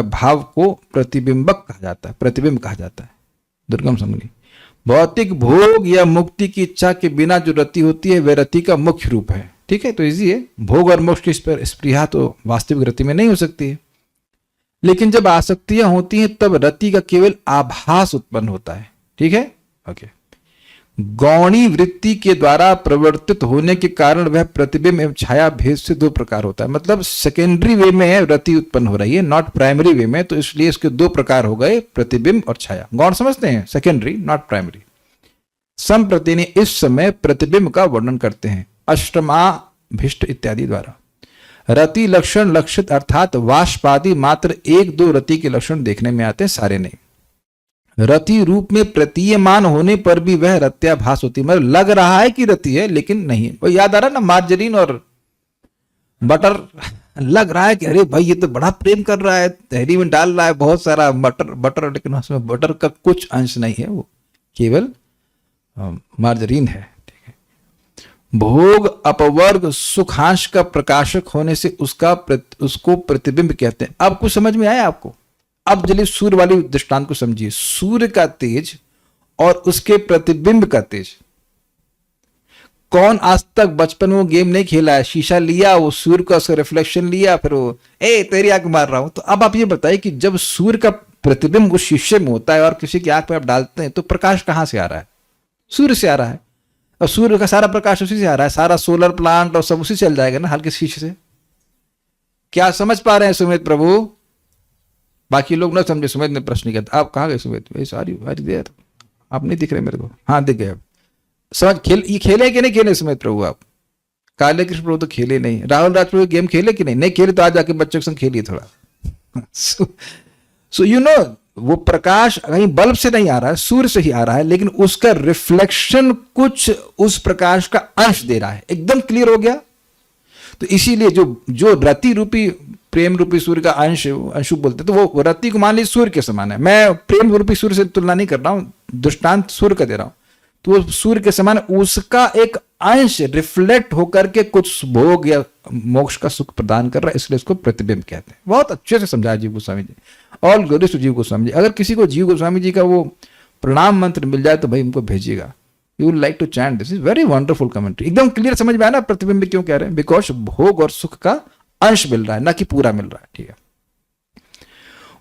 Speaker 1: भाव को प्रतिबिंबक कहा जाता है, प्रतिबिंब कहा जाता है। दुर्गम समझी। भौतिक भोग या मुक्ति की इच्छा के बिना जो रति होती है वह रति का मुख्य रूप है। ठीक है? तो इजी है। भोग और मोक्ष की स्पृहा तो वास्तविक रति में नहीं हो सकती है, लेकिन जब आसक्तियां होती हैं तब रति का केवल आभास उत्पन्न होता है। ठीक है? ओके। गौणी वृत्ति के द्वारा प्रवर्तित होने के कारण वह प्रतिबिंब एवं छाया भेद से 2 प्रकार होता है। मतलब सेकेंडरी वे में रति उत्पन्न हो रही है, नॉट प्राइमरी वे में, तो इसलिए इसके 2 प्रकार हो गए, प्रतिबिंब और छाया। गौण समझते हैं? Secondary not primary. संप्रति ने इस समय प्रतिबिंब का वर्णन करते हैं अष्टमाभिष्ट इत्यादि द्वारा। रति लक्षण लक्षित अर्थात वाष्पादि मात्र 1-2 रति के लक्षण देखने में आते हैं, सारे नहीं। रति रूप में प्रतीयमान होने पर भी वह रत्याभास होती है, मतलब लग रहा है कि रति है लेकिन नहीं है। वो याद आ रहा है ना, मार्जरीन और बटर, लग रहा है कि अरे भाई ये तो बड़ा प्रेम कर रहा है, तहरी में डाल रहा है बहुत सारा बटर, लेकिन उसमें बटर का कुछ अंश नहीं है, वो केवल मार्जरीन है। ठीक है? भोग अपवर्ग सुखांश का प्रकाशक होने से उसको प्रतिबिंब कहते हैं। अब कुछ समझ में आया आपको? अब चलिए सूर्य वाली दृष्टांत को समझिए। सूर्य का तेज और उसके प्रतिबिंब का तेज। कौन आज तक बचपन में वो गेम नहीं खेला है? शीशा लिया, वो सूर्य का उसका रिफ्लेक्शन लिया, फिर वो तेरी आंख मार रहा हूं। तो अब आप ये बताइए कि जब सूर्य का प्रतिबिंब उस शीशे में होता है और किसी की आंख में आप डालते हैं तो प्रकाश कहां से आ रहा है? सूर्य से आ रहा है। और सूर्य का सारा प्रकाश उसी से आ रहा है, सारा सोलर प्लांट और सब उसी से चल जाएगा ना, हल्के शीशे से। क्या समझ पा रहे हैं सुमित प्रभु? बाकी लोग ना समझे। सुमित ने प्रश्न किया था, आप कहाँ गए सुमित? सॉरी देर, आप नहीं दिख रहे मेरे को। हाँ दिख गए। समझ ये खेले कि नहीं खेले सुमित प्रभु? आप काले कृष्ण प्रभु तो खेले नहीं, राहुल राज प्रभु गेम खेले कि नहीं? नहीं खेले तो आज जाके बच्चों के संग खेलिए थोड़ा। सो यू नो, वो प्रकाश कहीं बल्ब से नहीं आ रहा है, सूर्य से ही आ रहा है, लेकिन उसका रिफ्लेक्शन कुछ उस प्रकाश का अंश दे रहा है। एकदम क्लियर हो गया? तो इसीलिए जो रति रूपी प्रेम रूपी सूर्य का अंशु बोलते हैं, तो वो रति को मान लीजिए सूर्य के समान है। मैं प्रेम रूपी सूर्य से तुलना नहीं कर रहा हूं, दृष्टांत सूर्य का दे रहा हूं। तो वो सूर्य के समान, उसका एक अंश रिफ्लेक्ट होकर के कुछ भोग या मोक्ष का सुख प्रदान कर रहा है, इसलिए इसको प्रतिबिंब कहते हैं। बहुत अच्छे से समझाया जीव Goswami ji. All glories to जीव गोस्वामी जी। अगर किसी को जीव गोस्वामी जी का वो प्रणाम मंत्र मिल जाए तो भाई उनको भेजिएगा। You would like to chant this, is very wonderful commentary. एकदम क्लियर समझ में आया ना प्रतिबिंब क्यों कह रहे हैं? बिकॉज भोग और सुख का अंश मिल रहा है, ना कि पूरा मिल रहा है। ठीक है?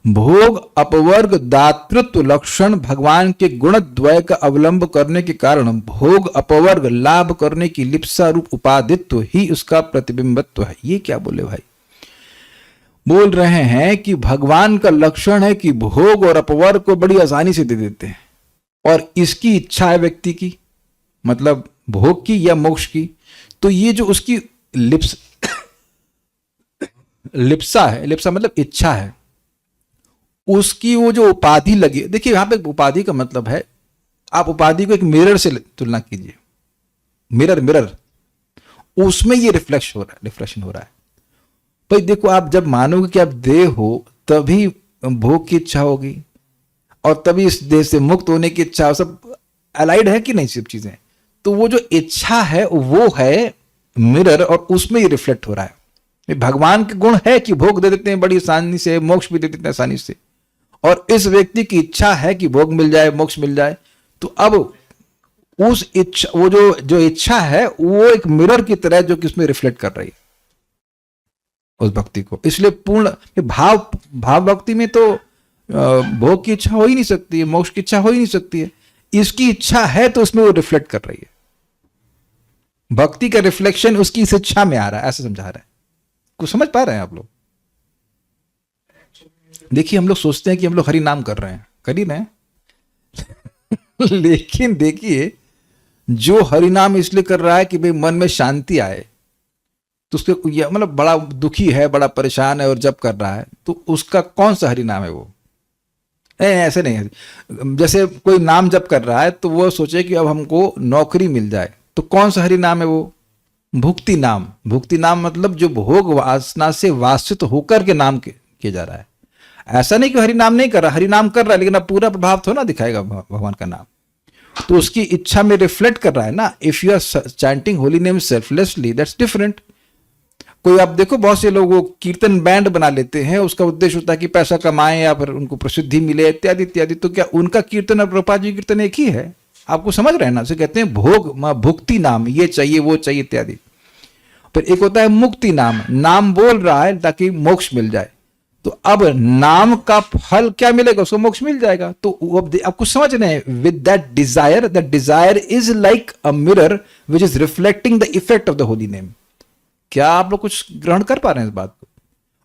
Speaker 1: भोग अपवर्ग दातृत्व लक्षण भगवान के गुण द्वय का अवलंब करने के कारण भोग अपवर्ग लाभ करने की लिप्सा रूप उपादित्व ही उसका प्रतिबिंबत्व है। ये क्या बोले भाई? बोल रहे हैं कि भगवान का लक्षण है कि भोग और अपवर्ग को बड़ी आसानी से दे देते हैं, और इसकी इच्छा है व्यक्ति की, मतलब भोग की या मोक्ष की, तो ये जो उसकी लिप्सा है, लिप्सा मतलब इच्छा है, उसकी वो जो उपाधि लगी। देखिए यहां पे उपाधि का मतलब है, आप उपाधि को एक मिरर से तुलना कीजिए। मिरर उसमें ये रिफ्लेक्शन हो रहा है। भाई देखो, आप जब मानोगे कि आप देह हो तभी भोग की इच्छा होगी और तभी इस देह से मुक्त होने की इच्छा, सब अलाइड है कि नहीं सब चीजें? तो वो जो इच्छा है वो है मिरर, और उसमें ये रिफ्लेक्ट हो रहा है। ये भगवान के गुण है कि भोग दे देते हैं बड़ी आसानी से, मोक्ष भी दे देते हैं आसानी से, और इस व्यक्ति की इच्छा है कि भोग मिल जाए, मोक्ष मिल जाए। तो अब उस इच्छा, वो जो इच्छा है वो एक मिरर की तरह जो कि उसमें रिफ्लेक्ट कर रही है उस भक्ति को। इसलिए पूर्ण भाव भक्ति में तो भोग की इच्छा हो ही नहीं सकती है, मोक्ष की इच्छा हो ही नहीं सकती है। इसकी इच्छा है तो उसमें वो रिफ्लेक्ट कर रही है, भक्ति का रिफ्लेक्शन उसकी इस इच्छा में आ रहा है, ऐसे समझा रहा है। कुछ समझ पा रहे हैं आप लोग? देखिए, हम लोग सोचते हैं कि हम लोग हरि नाम कर रहे हैं, कर ही रहे हैं लेकिन देखिए, जो हरि नाम इसलिए कर रहा है कि भाई मन में शांति आए, तो उसके मतलब बड़ा दुखी है, बड़ा परेशान है और जब कर रहा है, तो उसका कौन सा हरि नाम है वो? ऐसे नहीं है। जैसे कोई नाम जप कर रहा है तो वो सोचे कि अब हमको नौकरी मिल जाए, तो कौन सा हरि नाम है वो? भुक्ति नाम। भुक्ति नाम मतलब जो भोग वासना से वासित होकर के नाम किया जा रहा है। ऐसा नहीं कि हरि नाम नहीं कर रहा, हरि नाम कर रहा है, लेकिन अब पूरा प्रभाव थोड़ा ना दिखाएगा भगवान का नाम, तो उसकी इच्छा में रिफ्लेक्ट कर रहा है ना। If you are chanting holy name selflessly, that's different. कोई आप देखो, बहुत से लोग वो कीर्तन बैंड बना लेते हैं, उसका उद्देश्य होता है कि पैसा कमाएं या फिर उनको प्रसिद्धि मिले इत्यादि इत्यादि। तो क्या उनका कीर्तन और प्रभुपाद जी कीर्तन एक ही है? आपको समझ रहे हैं ना? उसे कहते हैं भोग भुक्ति नाम, ये चाहिए वो चाहिए इत्यादि। फिर एक होता है मुक्ति नाम, नाम बोल रहा है ताकि मोक्ष मिल जाए। तो अब नाम का फल क्या मिलेगा? उसको मोक्ष मिल जाएगा। तो अब आपको समझ रहे हैं, with that desire is like a mirror which is reflecting the effect of the holy name. क्या आप लोग कुछ ग्रहण कर पा रहे हैं इस बात को?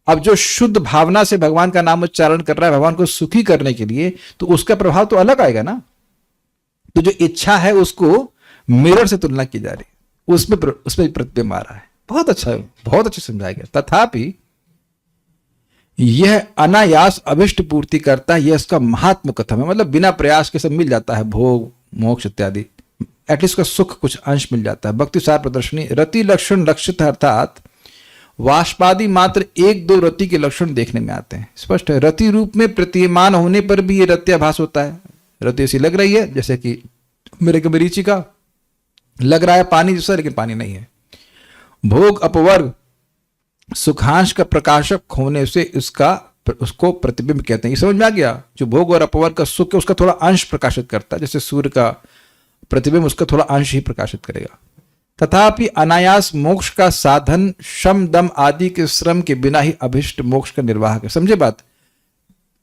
Speaker 1: अब जो शुद्ध भावना से भगवान का नाम उच्चारण कर रहा है भगवान को सुखी करने के लिए, तो उसका प्रभाव तो अलग आएगा ना। तो जो इच्छा है उसको मिरर से तुलना की जा रही है, उसमें प्रतिबिंब आ रहा है। बहुत अच्छा, बहुत अच्छे समझाया गया। तथापि यह अनायास अभिष्ट पूर्ति करता है, यह इसका महात्म कथन है। मतलब बिना प्रयास के सब मिल जाता है, भोग मोक्ष इत्यादि, एटलीस्ट का सुख कुछ अंश मिल जाता है। भक्ति सार प्रदर्शनी रति लक्षण लक्षित, अर्थात वाष्पादि मात्र एक दो रति के लक्षण देखने में आते हैं। स्पष्ट है, रति रूप में प्रतीयमान होने पर भी ये रत्याभास होता है। रति ऐसी लग रही है जैसे कि मेरे को मरीचि का लग रहा है पानी जैसा, लेकिन पानी नहीं है। भोग अपवर्ग सुखांश का प्रकाशक होने से उसको प्रतिबिंब कहते हैं। ये समझ में आ गया? जो भोग और अपवर्ग का सुख है उसका थोड़ा अंश प्रकाशित करता है, जैसे सूर्य का प्रतिबिंब उसका थोड़ा अंश ही प्रकाशित करेगा। तथापि अनायास मोक्ष का साधन श्रम दम आदि के श्रम के बिना ही अभिष्ट मोक्ष का निर्वाह है। समझे बात?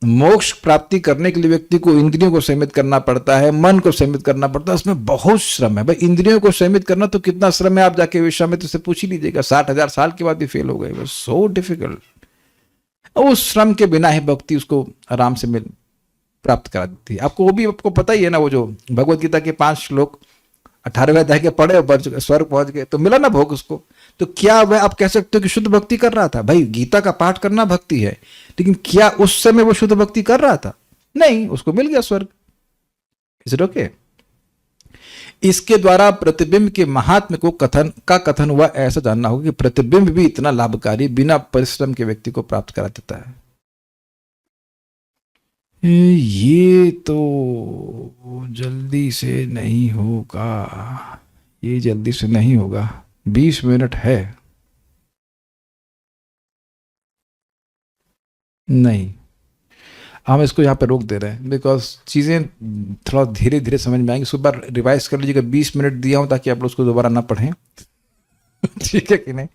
Speaker 1: मोक्ष प्राप्ति करने के लिए व्यक्ति को इंद्रियों को संयमित करना पड़ता है, मन को संयमित करना पड़ता है, उसमें बहुत श्रम है। भाई इंद्रियों को संयमित करना तो कितना श्रम है, आप जाके विश्वामित्र तो से पूछ ही लीजिएगा। 60,000 साल के बाद भी फेल हो गए, सो डिफिकल्ट। उस श्रम के बिना ही भक्ति उसको आराम से प्राप्त करा देती है। आपको वो भी आपको पता ही है ना, वो जो भगवत गीता के 5 श्लोक 18वें अध्याय के पढ़े और स्वर्ग पहुंच गए, तो मिला ना भोग उसको। तो क्या वह आप कह सकते हो कि शुद्ध भक्ति कर रहा था? भाई गीता का पाठ करना भक्ति है, लेकिन क्या उस समय वो शुद्ध भक्ति कर रहा था? नहीं, उसको मिल गया स्वर्ग। Is it okay? इसके द्वारा प्रतिबिंब के महात्म्य को कथन हुआ, ऐसा जानना होगा कि प्रतिबिंब भी इतना लाभकारी बिना परिश्रम के व्यक्ति को प्राप्त करा देता है। ये तो जल्दी से नहीं होगा, ये जल्दी से नहीं होगा, 20 मिनट है। नहीं, हम इसको यहाँ पे रोक दे रहे हैं, बिकॉज चीज़ें थोड़ा धीरे धीरे समझ में आएंगी। सुबह रिवाइज कर लीजिएगा, 20 मिनट दिया हूँ ताकि आप लोग उसको दोबारा ना पढ़ें ठीक है कि नहीं?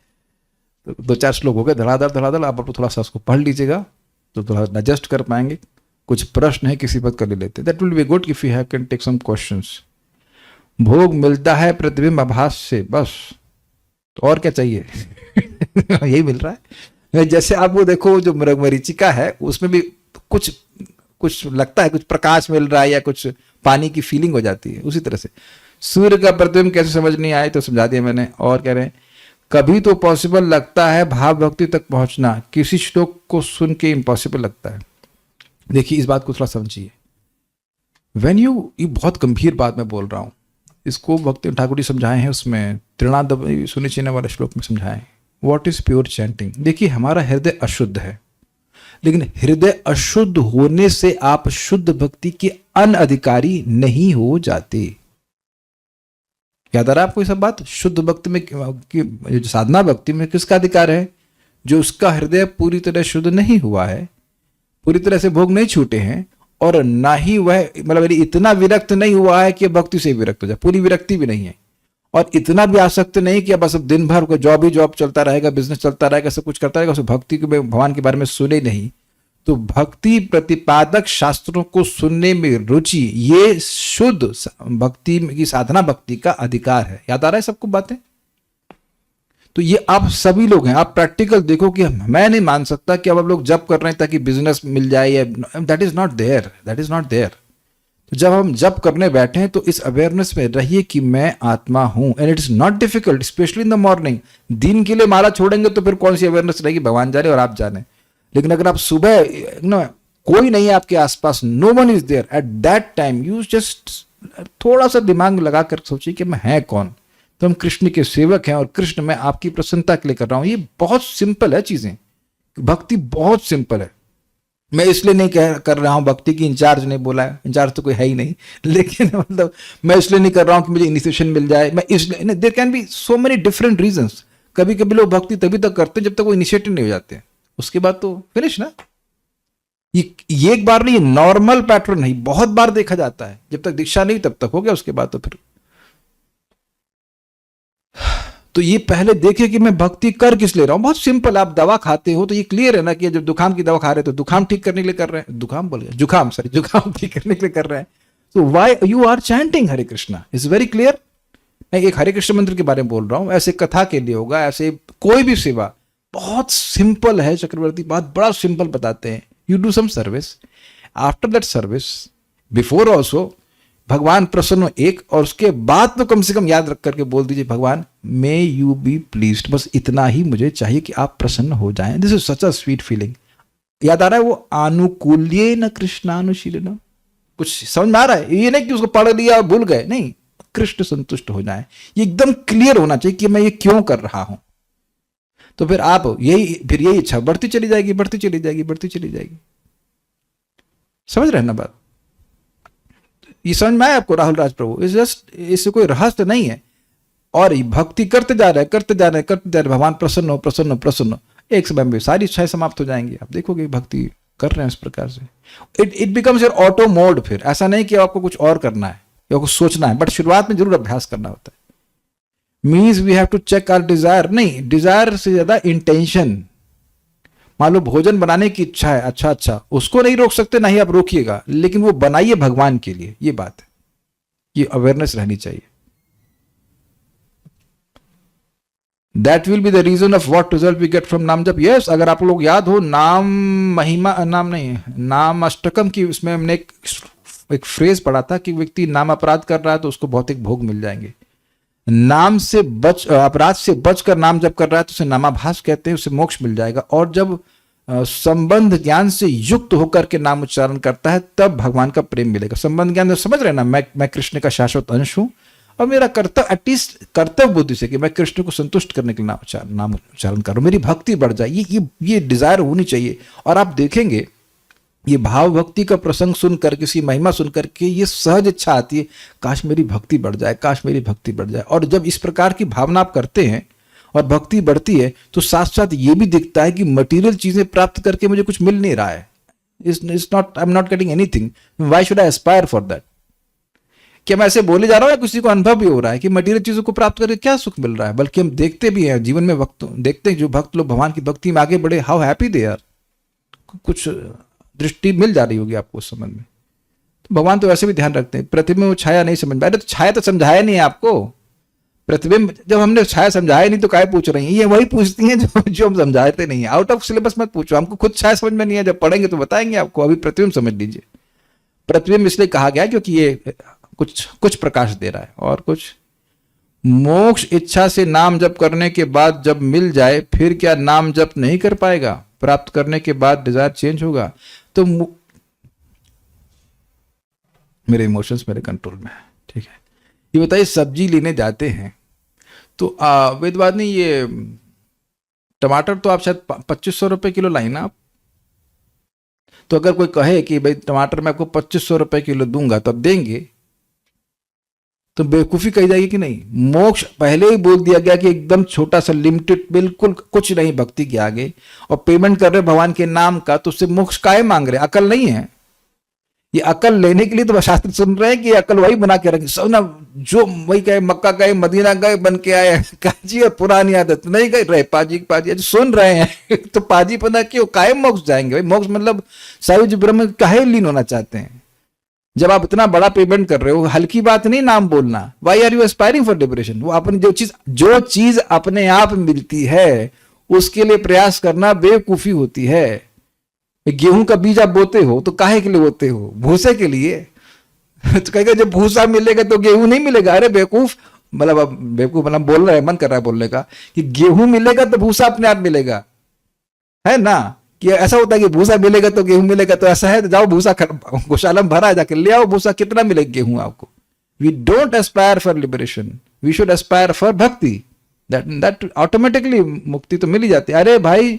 Speaker 1: तो 2-4 श्लोक हो गए धड़ाधड़, आप थोड़ा सा उसको पढ़ लीजिएगा तो थोड़ा एडजस्ट कर पाएंगे। कुछ प्रश्न है किसी पर कर ले लेते, that will be good if you have can take some questions. भोग मिलता है प्रतिबिंब आभास से, बस, तो और क्या चाहिए यही मिल रहा है। जैसे आप वो देखो जो मरीचिका है, उसमें भी कुछ लगता है, कुछ प्रकाश मिल रहा है या कुछ पानी की फीलिंग हो जाती है। उसी तरह से सूर्य का प्रतिबिंब कैसे समझ नहीं आए तो समझा दिया मैंने। और कह रहे हैं कभी तो पॉसिबल लगता है भाव भक्ति तक पहुंचना, किसी श्लोक को सुन के इम्पॉसिबल लगता है। देखिए इस बात को थोड़ा समझिए। ये बहुत गंभीर बात मैं बोल रहा हूं, इसको भक्ति ठाकुर जी समझाए हैं, उसमें त्रिनाद सुनिचिन्ह वाले श्लोक में समझाए व्हाट इज प्योर चैंटिंग। देखिए हमारा हृदय अशुद्ध है, लेकिन हृदय अशुद्ध होने से आप शुद्ध भक्ति के अनअधिकारी नहीं हो जाते। याद आ रहा है आपको ये सब बात? शुद्ध भक्ति में, साधना भक्ति में किसका अधिकार है? जो उसका हृदय पूरी तरह शुद्ध नहीं हुआ है, पूरी तरह से भोग नहीं छूटे हैं, और ना ही वह मतलब इतना विरक्त नहीं हुआ है कि भक्ति से विरक्त हो जाए, पूरी विरक्ति भी नहीं है, और इतना भी आसक्त नहीं कि बस अब दिन भर को जॉब ही जॉब चलता रहेगा, बिजनेस चलता रहेगा, सब कुछ करता रहेगा, उस भक्ति के भगवान के बारे में सुने नहीं। तो भक्ति प्रतिपादक शास्त्रों को सुनने में रुचि, ये शुद्ध भक्ति की साधना, भक्ति का अधिकार है। याद आ रहा है सबको बातें? तो ये आप सभी लोग हैं, आप प्रैक्टिकल देखो कि मैं नहीं मान सकता कि अब आप लोग जप कर रहे हैं ताकि बिजनेस मिल जाए, या that is not there, that is not there. तो जब हम जप करने बैठे हैं तो इस अवेयरनेस में रहिए कि मैं आत्मा हूं, and it is not difficult, specially in the morning. दिन के लिए माला छोड़ेंगे तो फिर कौन सी अवेयरनेस रहेगी, भगवान जाने और आप जाने। लेकिन अगर आप सुबह कोई नहीं है आपके आसपास, no one is there at that time, you just थोड़ा सा दिमाग लगा कर सोचिए कि मैं है कौन। तो हम कृष्ण के सेवक हैं, और कृष्ण मैं आपकी प्रसन्नता के लिए कर रहा हूं। ये बहुत सिंपल है चीजें, भक्ति बहुत सिंपल है। मैं इसलिए नहीं कर रहा हूं, भक्ति की इंचार्ज ने बोला है, इंचार्ज तो कोई है ही नहीं, लेकिन मतलब मैं इसलिए नहीं कर रहा हूं कि मुझे इनिशिएशन मिल जाए, मैं इसलिए, there can be so many different reasons. कभी कभी लोग भक्ति तभी तक करते हैं जब तक वो इनिशिएटिव नहीं हो जाते, उसके बाद तो फिनिश ना। ये एक बार नहीं, नॉर्मल पैटर्न नहीं, बहुत बार देखा जाता है। जब तक दीक्षा नहीं तब तक हो गया, उसके बाद तो फिर। तो ये पहले देखिए कि मैं भक्ति कर किस ले रहा हूं। बहुत सिंपल, आप दवा खाते हो तो ये क्लियर है ना कि जब जुकाम की दवा खा रहे हो तो जुकाम ठीक करने के लिए कर रहे हैं, जुकाम ठीक करने के लिए कर रहे हैं। तो why you are chanting Hare Krishna, is very clear. मैं एक हरे कृष्ण मंत्र के बारे में बोल रहा हूं, ऐसे कथा के लिए होगा, ऐसे कोई भी सेवा बहुत सिंपल है। चक्रवर्ती बात बड़ा सिंपल बताते हैं। You do some service, after that service, before also भगवान प्रसन्न हो एक, और उसके बाद तो कम से कम याद रख करके बोल दीजिए, भगवान मे यू बी प्लीज्ड, बस इतना ही मुझे चाहिए कि आप प्रसन्न हो जाएं। This is such a sweet feeling. याद आ रहा है वो आनुकूल्य न कृष्णानुशीलन, कुछ समझ में आ रहा है? ये नहीं कि उसको पढ़ लिया और भूल गए, नहीं, कृष्ण संतुष्ट हो जाए, ये एकदम क्लियर होना चाहिए कि मैं ये क्यों कर रहा हूं। तो फिर आप फिर यही इच्छा बढ़ती चली जाएगी, बढ़ती चली जाएगी, बढ़ती चली जाएगी। समझ रहे हैं ना बात? ये समझ में आया आपको राहुल राज प्रभु? इस जस्ट, इससे कोई रहस्य नहीं है। और भक्ति करते जा रहे हैं, भगवान प्रसन्न हो, प्रसन्न हो, प्रसन्न हो, एक समय में सारी इच्छाएं समाप्त हो जाएंगी। आप देखोगे भक्ति कर रहे हैं इस प्रकार से, it becomes your auto mode. फिर ऐसा नहीं कि आपको कुछ और करना है या कुछ सोचना है, बट शुरुआत में जरूर अभ्यास करना होता है। Means we have to check our desire, नहीं, डिजायर से ज्यादा इंटेंशन। मान लो भोजन बनाने की इच्छा है, अच्छा, उसको नहीं रोक सकते, ना ही आप रोकिएगा, लेकिन वो बनाइए भगवान के लिए, ये बात है। ये अवेयरनेस रहनी चाहिए। That will be the reason of what result we get from नाम जप। यस, अगर आप लोग याद हो, नाम अष्टकम की, उसमें हमने एक फ्रेज पढ़ा था कि व्यक्ति नाम अपराध कर रहा है तो उसको भौतिक भोग मिल जाएंगे। नाम से अपराध से बचकर नाम जप कर रहा है तो उसे नामाभास कहते हैं, उसे मोक्ष मिल जाएगा। और जब संबंध ज्ञान से युक्त होकर के नाम उच्चारण करता है तब भगवान का प्रेम मिलेगा। संबंध ज्ञान समझ रहे ना, मैं कृष्ण का शाश्वत अंश हूं, और मेरा कर्तव्य, एटलीस्ट कर्तव्य बुद्धि से कि मैं कृष्ण को संतुष्ट करने के लिए नाम उच्चारण करूं, मेरी भक्ति बढ़ जाए, ये डिजायर होनी चाहिए। और आप देखेंगे ये भाव भक्ति का प्रसंग सुनकर, किसी महिमा सुनकर के ये सहज इच्छा आती है, काश मेरी भक्ति बढ़ जाए, काश मेरी भक्ति बढ़ जाए। और जब इस प्रकार की भावना आप करते हैं और भक्ति बढ़ती है तो साथ साथ ये भी दिखता है कि मटेरियल चीजें प्राप्त करके मुझे कुछ मिल नहीं रहा है। I am not getting anything, why should I Aspire for that? क्या मैं ऐसे बोले जा रहा हूं या किसी को अनुभव भी हो रहा है कि मटेरियल चीजों को प्राप्त करके क्या सुख मिल रहा है? बल्कि हम देखते भी हैं जीवन में, वक्त देखते हैं जो भक्त लोग भगवान की भक्ति में आगे बढ़े, हाउ हैप्पी दे आर। कुछ दृष्टि मिल जा रही होगी आपको उस संबंध में। तो भगवान तो वैसे भी ध्यान रखते हैं। प्रतिबिंब में छाया नहीं समझ में, अरे तो छाया तो समझाया नहीं है आपको। प्रतिबिंब जब हमने छाया समझाया नहीं तो काय पूछ रही हैं? ये वही पूछती हैं जो हम समझाते नहीं है। आउट ऑफ सिलेबस मत पूछो, हमको खुद छाया समझ में नहीं है, जब पढ़ेंगे तो बताएंगे आपको। अभी प्रतिबिंब समझ लीजिए। प्रतिबिंब इसलिए कहा गया क्योंकि ये कुछ प्रकाश दे रहा है और कुछ। मोक्ष इच्छा से नाम जप करने के बाद जब मिल जाए फिर क्या नाम जप नहीं कर पाएगा? प्राप्त करने के बाद डिजायर चेंज होगा। तो मेरे इमोशंस मेरे कंट्रोल में है, ठीक है। ये बताइए, सब्जी लेने जाते हैं तो वेदवादी ये टमाटर तो आप शायद 2500 रुपए किलो लाई ना आप। तो अगर कोई कहे कि भाई टमाटर मैं आपको 2500 रुपए किलो दूंगा तब देंगे, तो बेवकूफी कही जाएगी कि नहीं? मोक्ष पहले ही बोल दिया गया कि एकदम छोटा सा लिमिटेड, बिल्कुल कुछ नहीं भक्ति के आगे, और पेमेंट कर रहे भगवान के नाम का, तो उससे मोक्ष काहे मांग रहे? अकल नहीं है? ये अकल लेने के लिए तो शास्त्र सुन रहे हैं कि अकल वही बना के रखे सब ना, जो वही गए मक्का गए मदीना गए बन के आए काजी, और पुरानी आदत नहीं गए रहे पाजी पाजी सुन रहे हैं तो पाजी पना क्यों, काहे मोक्ष जाएंगे भाई? मोक्ष मतलब सायुज ब्रह्म काहे लीन होना चाहते हैं? जब आप इतना बड़ा पेमेंट कर रहे हो, हल्की बात नहीं नाम बोलना। Why are you aspiring for liberation? वो अपनी जो चीज अपने आप मिलती है उसके लिए प्रयास करना बेवकूफी होती है। गेहूं का बीज आप बोते हो तो काहे के लिए बोते हो? भूसे के लिए। तो कहेगा जब भूसा मिलेगा तो गेहूं नहीं मिलेगा। अरे बेवकूफ, मतलब बेवकूफ मतलब बोल रहा है, मन कर रहा है बोलने का कि गेहूं मिलेगा तो भूसा अपने आप मिलेगा, है ना? कि ऐसा होता है कि भूसा मिलेगा तो गेहूं मिलेगा, तो ऐसा है तो जाओ भूसा गौशाला में भरा है, जाके ले आओ भूसा, कितना मिलेगा गेहूं आपको? We don't aspire for liberation, we should aspire for bhakti. That automatically मुक्ति तो मिल ही जाती है। अरे भाई,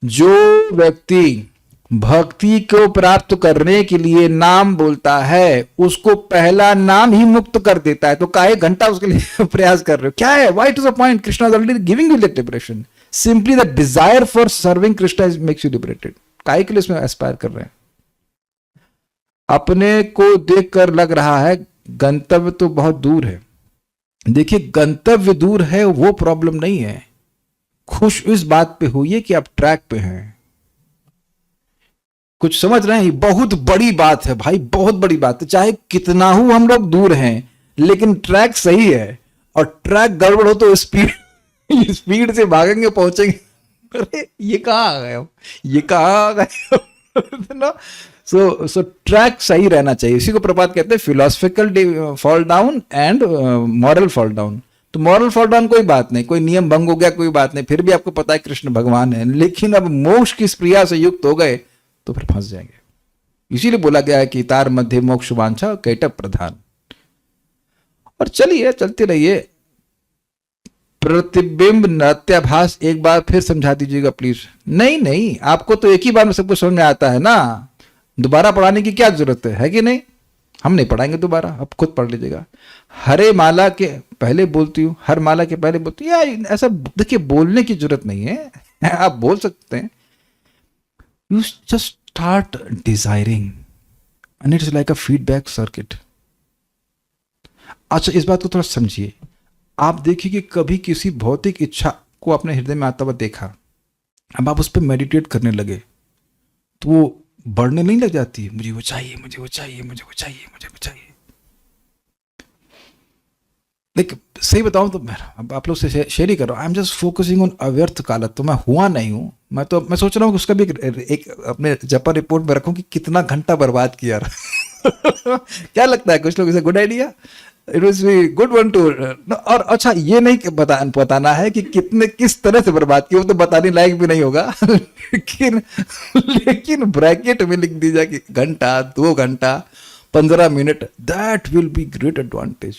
Speaker 1: जो व्यक्ति भक्ति को प्राप्त करने के लिए नाम बोलता है उसको पहला नाम ही मुक्त कर देता है, तो काहे घंटा उसके लिए प्रयास कर रहे हो? क्या है? Why to the point? Krishna is already giving you that liberation. Simply the desire for serving Krishna makes you liberated. काहे के लिए इसमें एस्पायर कर रहे हैं? अपने को देखकर लग रहा है गंतव्य तो बहुत दूर है। देखिए, गंतव्य दूर है वो प्रॉब्लम नहीं है, खुश इस बात पे होइए कि आप ट्रैक पे हैं। कुछ समझ रहे हैं? बहुत बड़ी बात है भाई, बहुत बड़ी बात है। चाहे कितना हो हम लोग दूर हैं, लेकिन ट्रैक सही है। और ट्रैक गड़बड़ हो तो स्पीड से भागेंगे, पहुंचेंगे। अरे ये कहाँ आ गए, ये कहाँ आ गए? सो ट्रैक सही रहना चाहिए। इसी को प्रपात कहते हैं philosophical fall down and moral fall down. तो मॉरल फॉल डाउन कोई बात नहीं, कोई नियम भंग हो गया कोई बात नहीं, फिर भी आपको पता है कृष्ण भगवान है, लेकिन अब मोक्ष की प्रिया से युक्त हो गए तो फिर फंस जाएंगे। इसीलिए बोला गया है कि तार मध्य मोक्ष वांछा कैटक प्रधान। और चलिए, चलते रहिए। प्रतिबिंब नृत्याभास एक बार फिर समझा दीजिएगा प्लीज। नहीं, आपको तो एक ही बार में सब कुछ समझ में आता है ना, दोबारा पढ़ाने की क्या जरूरत है कि नहीं? हम नहीं पढ़ाएंगे दोबारा, आप खुद पढ़ लीजिएगा। हरे माला के पहले बोलती हूँ, हर माला के पहले बोलती हूँ, या ऐसा देखिए बोलने की जरूरत नहीं है, आप बोल सकते हैं। You just start desiring and it's like a feedback circuit. अच्छा, इस बात को थोड़ा समझिए। आप देखिए कि कभी किसी भौतिक इच्छा को अपने हृदय में आता हुआ देखा, अब आप उस पर मेडिटेट करने लगे तो वो बढ़ने नहीं लग जाती? मुझे वो चाहिए, मुझे वो चाहिए, मुझे वो चाहिए, मुझे वो चाहिए। देख, सही बताऊं तो मैं अब आप लोग से शेयर ही कर रहा हूं। I am just focusing on अव्यर्थ कालत। तो मैं हुआ नहीं हूं, मैं सोच रहा हूं कि उसका भी एक अपने जपा रिपोर्ट में रखूं कि कितना घंटा बर्बाद किया। क्या लगता है कुछ लोग इसे good idea? It was good one two. और अच्छा, ये नहीं बताना है कि कितने किस तरह से बर्बाद किया, वो तो बताने लायक भी नहीं होगा। लेकिन ब्रैकेट में लिख दीजिए कि घंटा, 2 घंटा, 15 minute, that will be great advantage.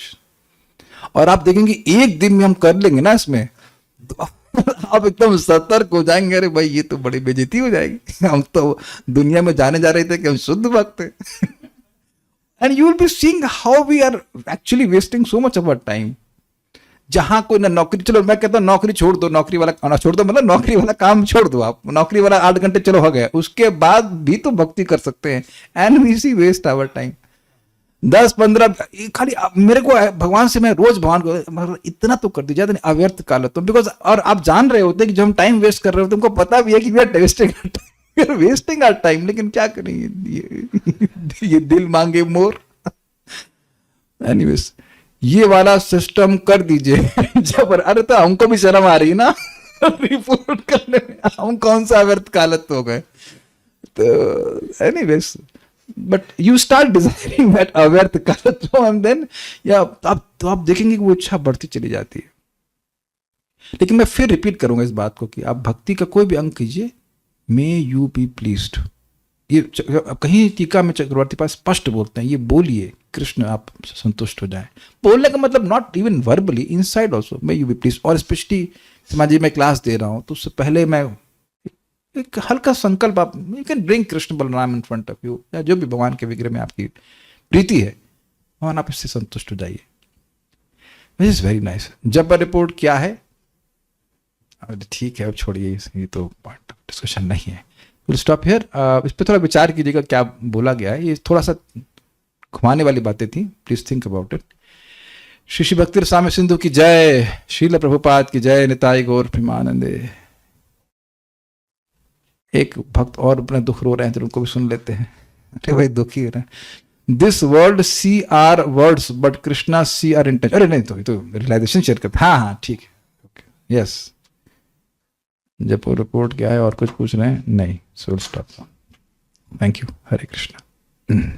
Speaker 1: और आप देखेंगे एक दिन में हम कर लेंगे ना इसमें, तो आप एकदम सतर्क हो जाएंगे। अरे भाई, ये तो बड़ी बेइज्जती हो जाएगी, हम तो दुनिया में जाने जा रहे थे कि हम शुद्ध भक्त हैं। And you will be seeing how we are actually wasting so much of our time. जहां कोई ना नौकरी, चलो मैं कहता हूं नौकरी छोड़ दो, नौकरी वाला छोड़ दो, मतलब नौकरी वाला काम छोड़ दो आप, नौकरी वाला 8 घंटे चलो हो गया, उसके बाद भी तो भक्ति कर सकते हैं। And we see waste our time 10-15 खाली। मेरे को भगवान से, मैं रोज भगवान को इतना तो कर दीजिए अव्यर्थ काल। तो बिकॉज, और आप जान रहे होते कि जो हम टाइम वेस्ट कर रहे होते, तुमको पता भी है कि we are wasting our time, लेकिन क्या करेंगे, ये दिल मांगे मोर। एनीवेज, ये वाला सिस्टम कर दीजिए। जब अरे तो हमको भी शर्म आ रही है ना रिपोर्ट करने में, हम कौन सा व्यर्थ कालत हो गए। तो anyways, but you start desiring that अव्यर्थ कालत, एंड देन या आप देखेंगे कि वो इच्छा बढ़ती चली जाती है। लेकिन मैं फिर रिपीट करूंगा इस बात को कि आप भक्ति का कोई भी अंग कीजिए, मे यू बी प्लीज्ड। ये कहीं टीका में चक्रवर्ती पास स्पष्ट बोलते हैं, ये बोलिए कृष्ण आप संतुष्ट हो जाए। बोलने का मतलब not even verbally, inside also may you be pleased. और स्पेशली समाजी में क्लास दे रहा हूं तो उससे पहले मैं एक हल्का संकल्प, आप you can bring Krishna Balram in front of you, या जो भी भगवान के विग्रह में आपकी प्रीति है, भगवान आप इससे संतुष्ट हो जाइए। Which is very nice. जब रिपोर्ट क्या है, ठीक है अब छोड़िए, ये तो पार्ट डिस्कशन नहीं है, विल स्टॉप हियर। इस पर थोड़ा विचार कीजिएगा क्या बोला गया है, ये थोड़ा सा घुमाने वाली बातें थी, please think about it. Shri Shri भक्ति रसामृत सिंधु की जय, श्रील प्रभुपाद की जय, निताई गौर प्रेमानंदे। एक भक्त और अपना दुख रो रहे हैं तो उनको भी सुन लेते हैं। अरे भाई दुखी हो रहे हैं। This world see our words but Krishna see our intention. अरे नहीं तो ये तो रियलाइजेशन शेयर करते। हाँ हाँ ठीक है, यस। जब रिपोर्ट क्या है और कुछ पूछ रहे हैं नहीं, so stop. Thank you, Hare Krishna.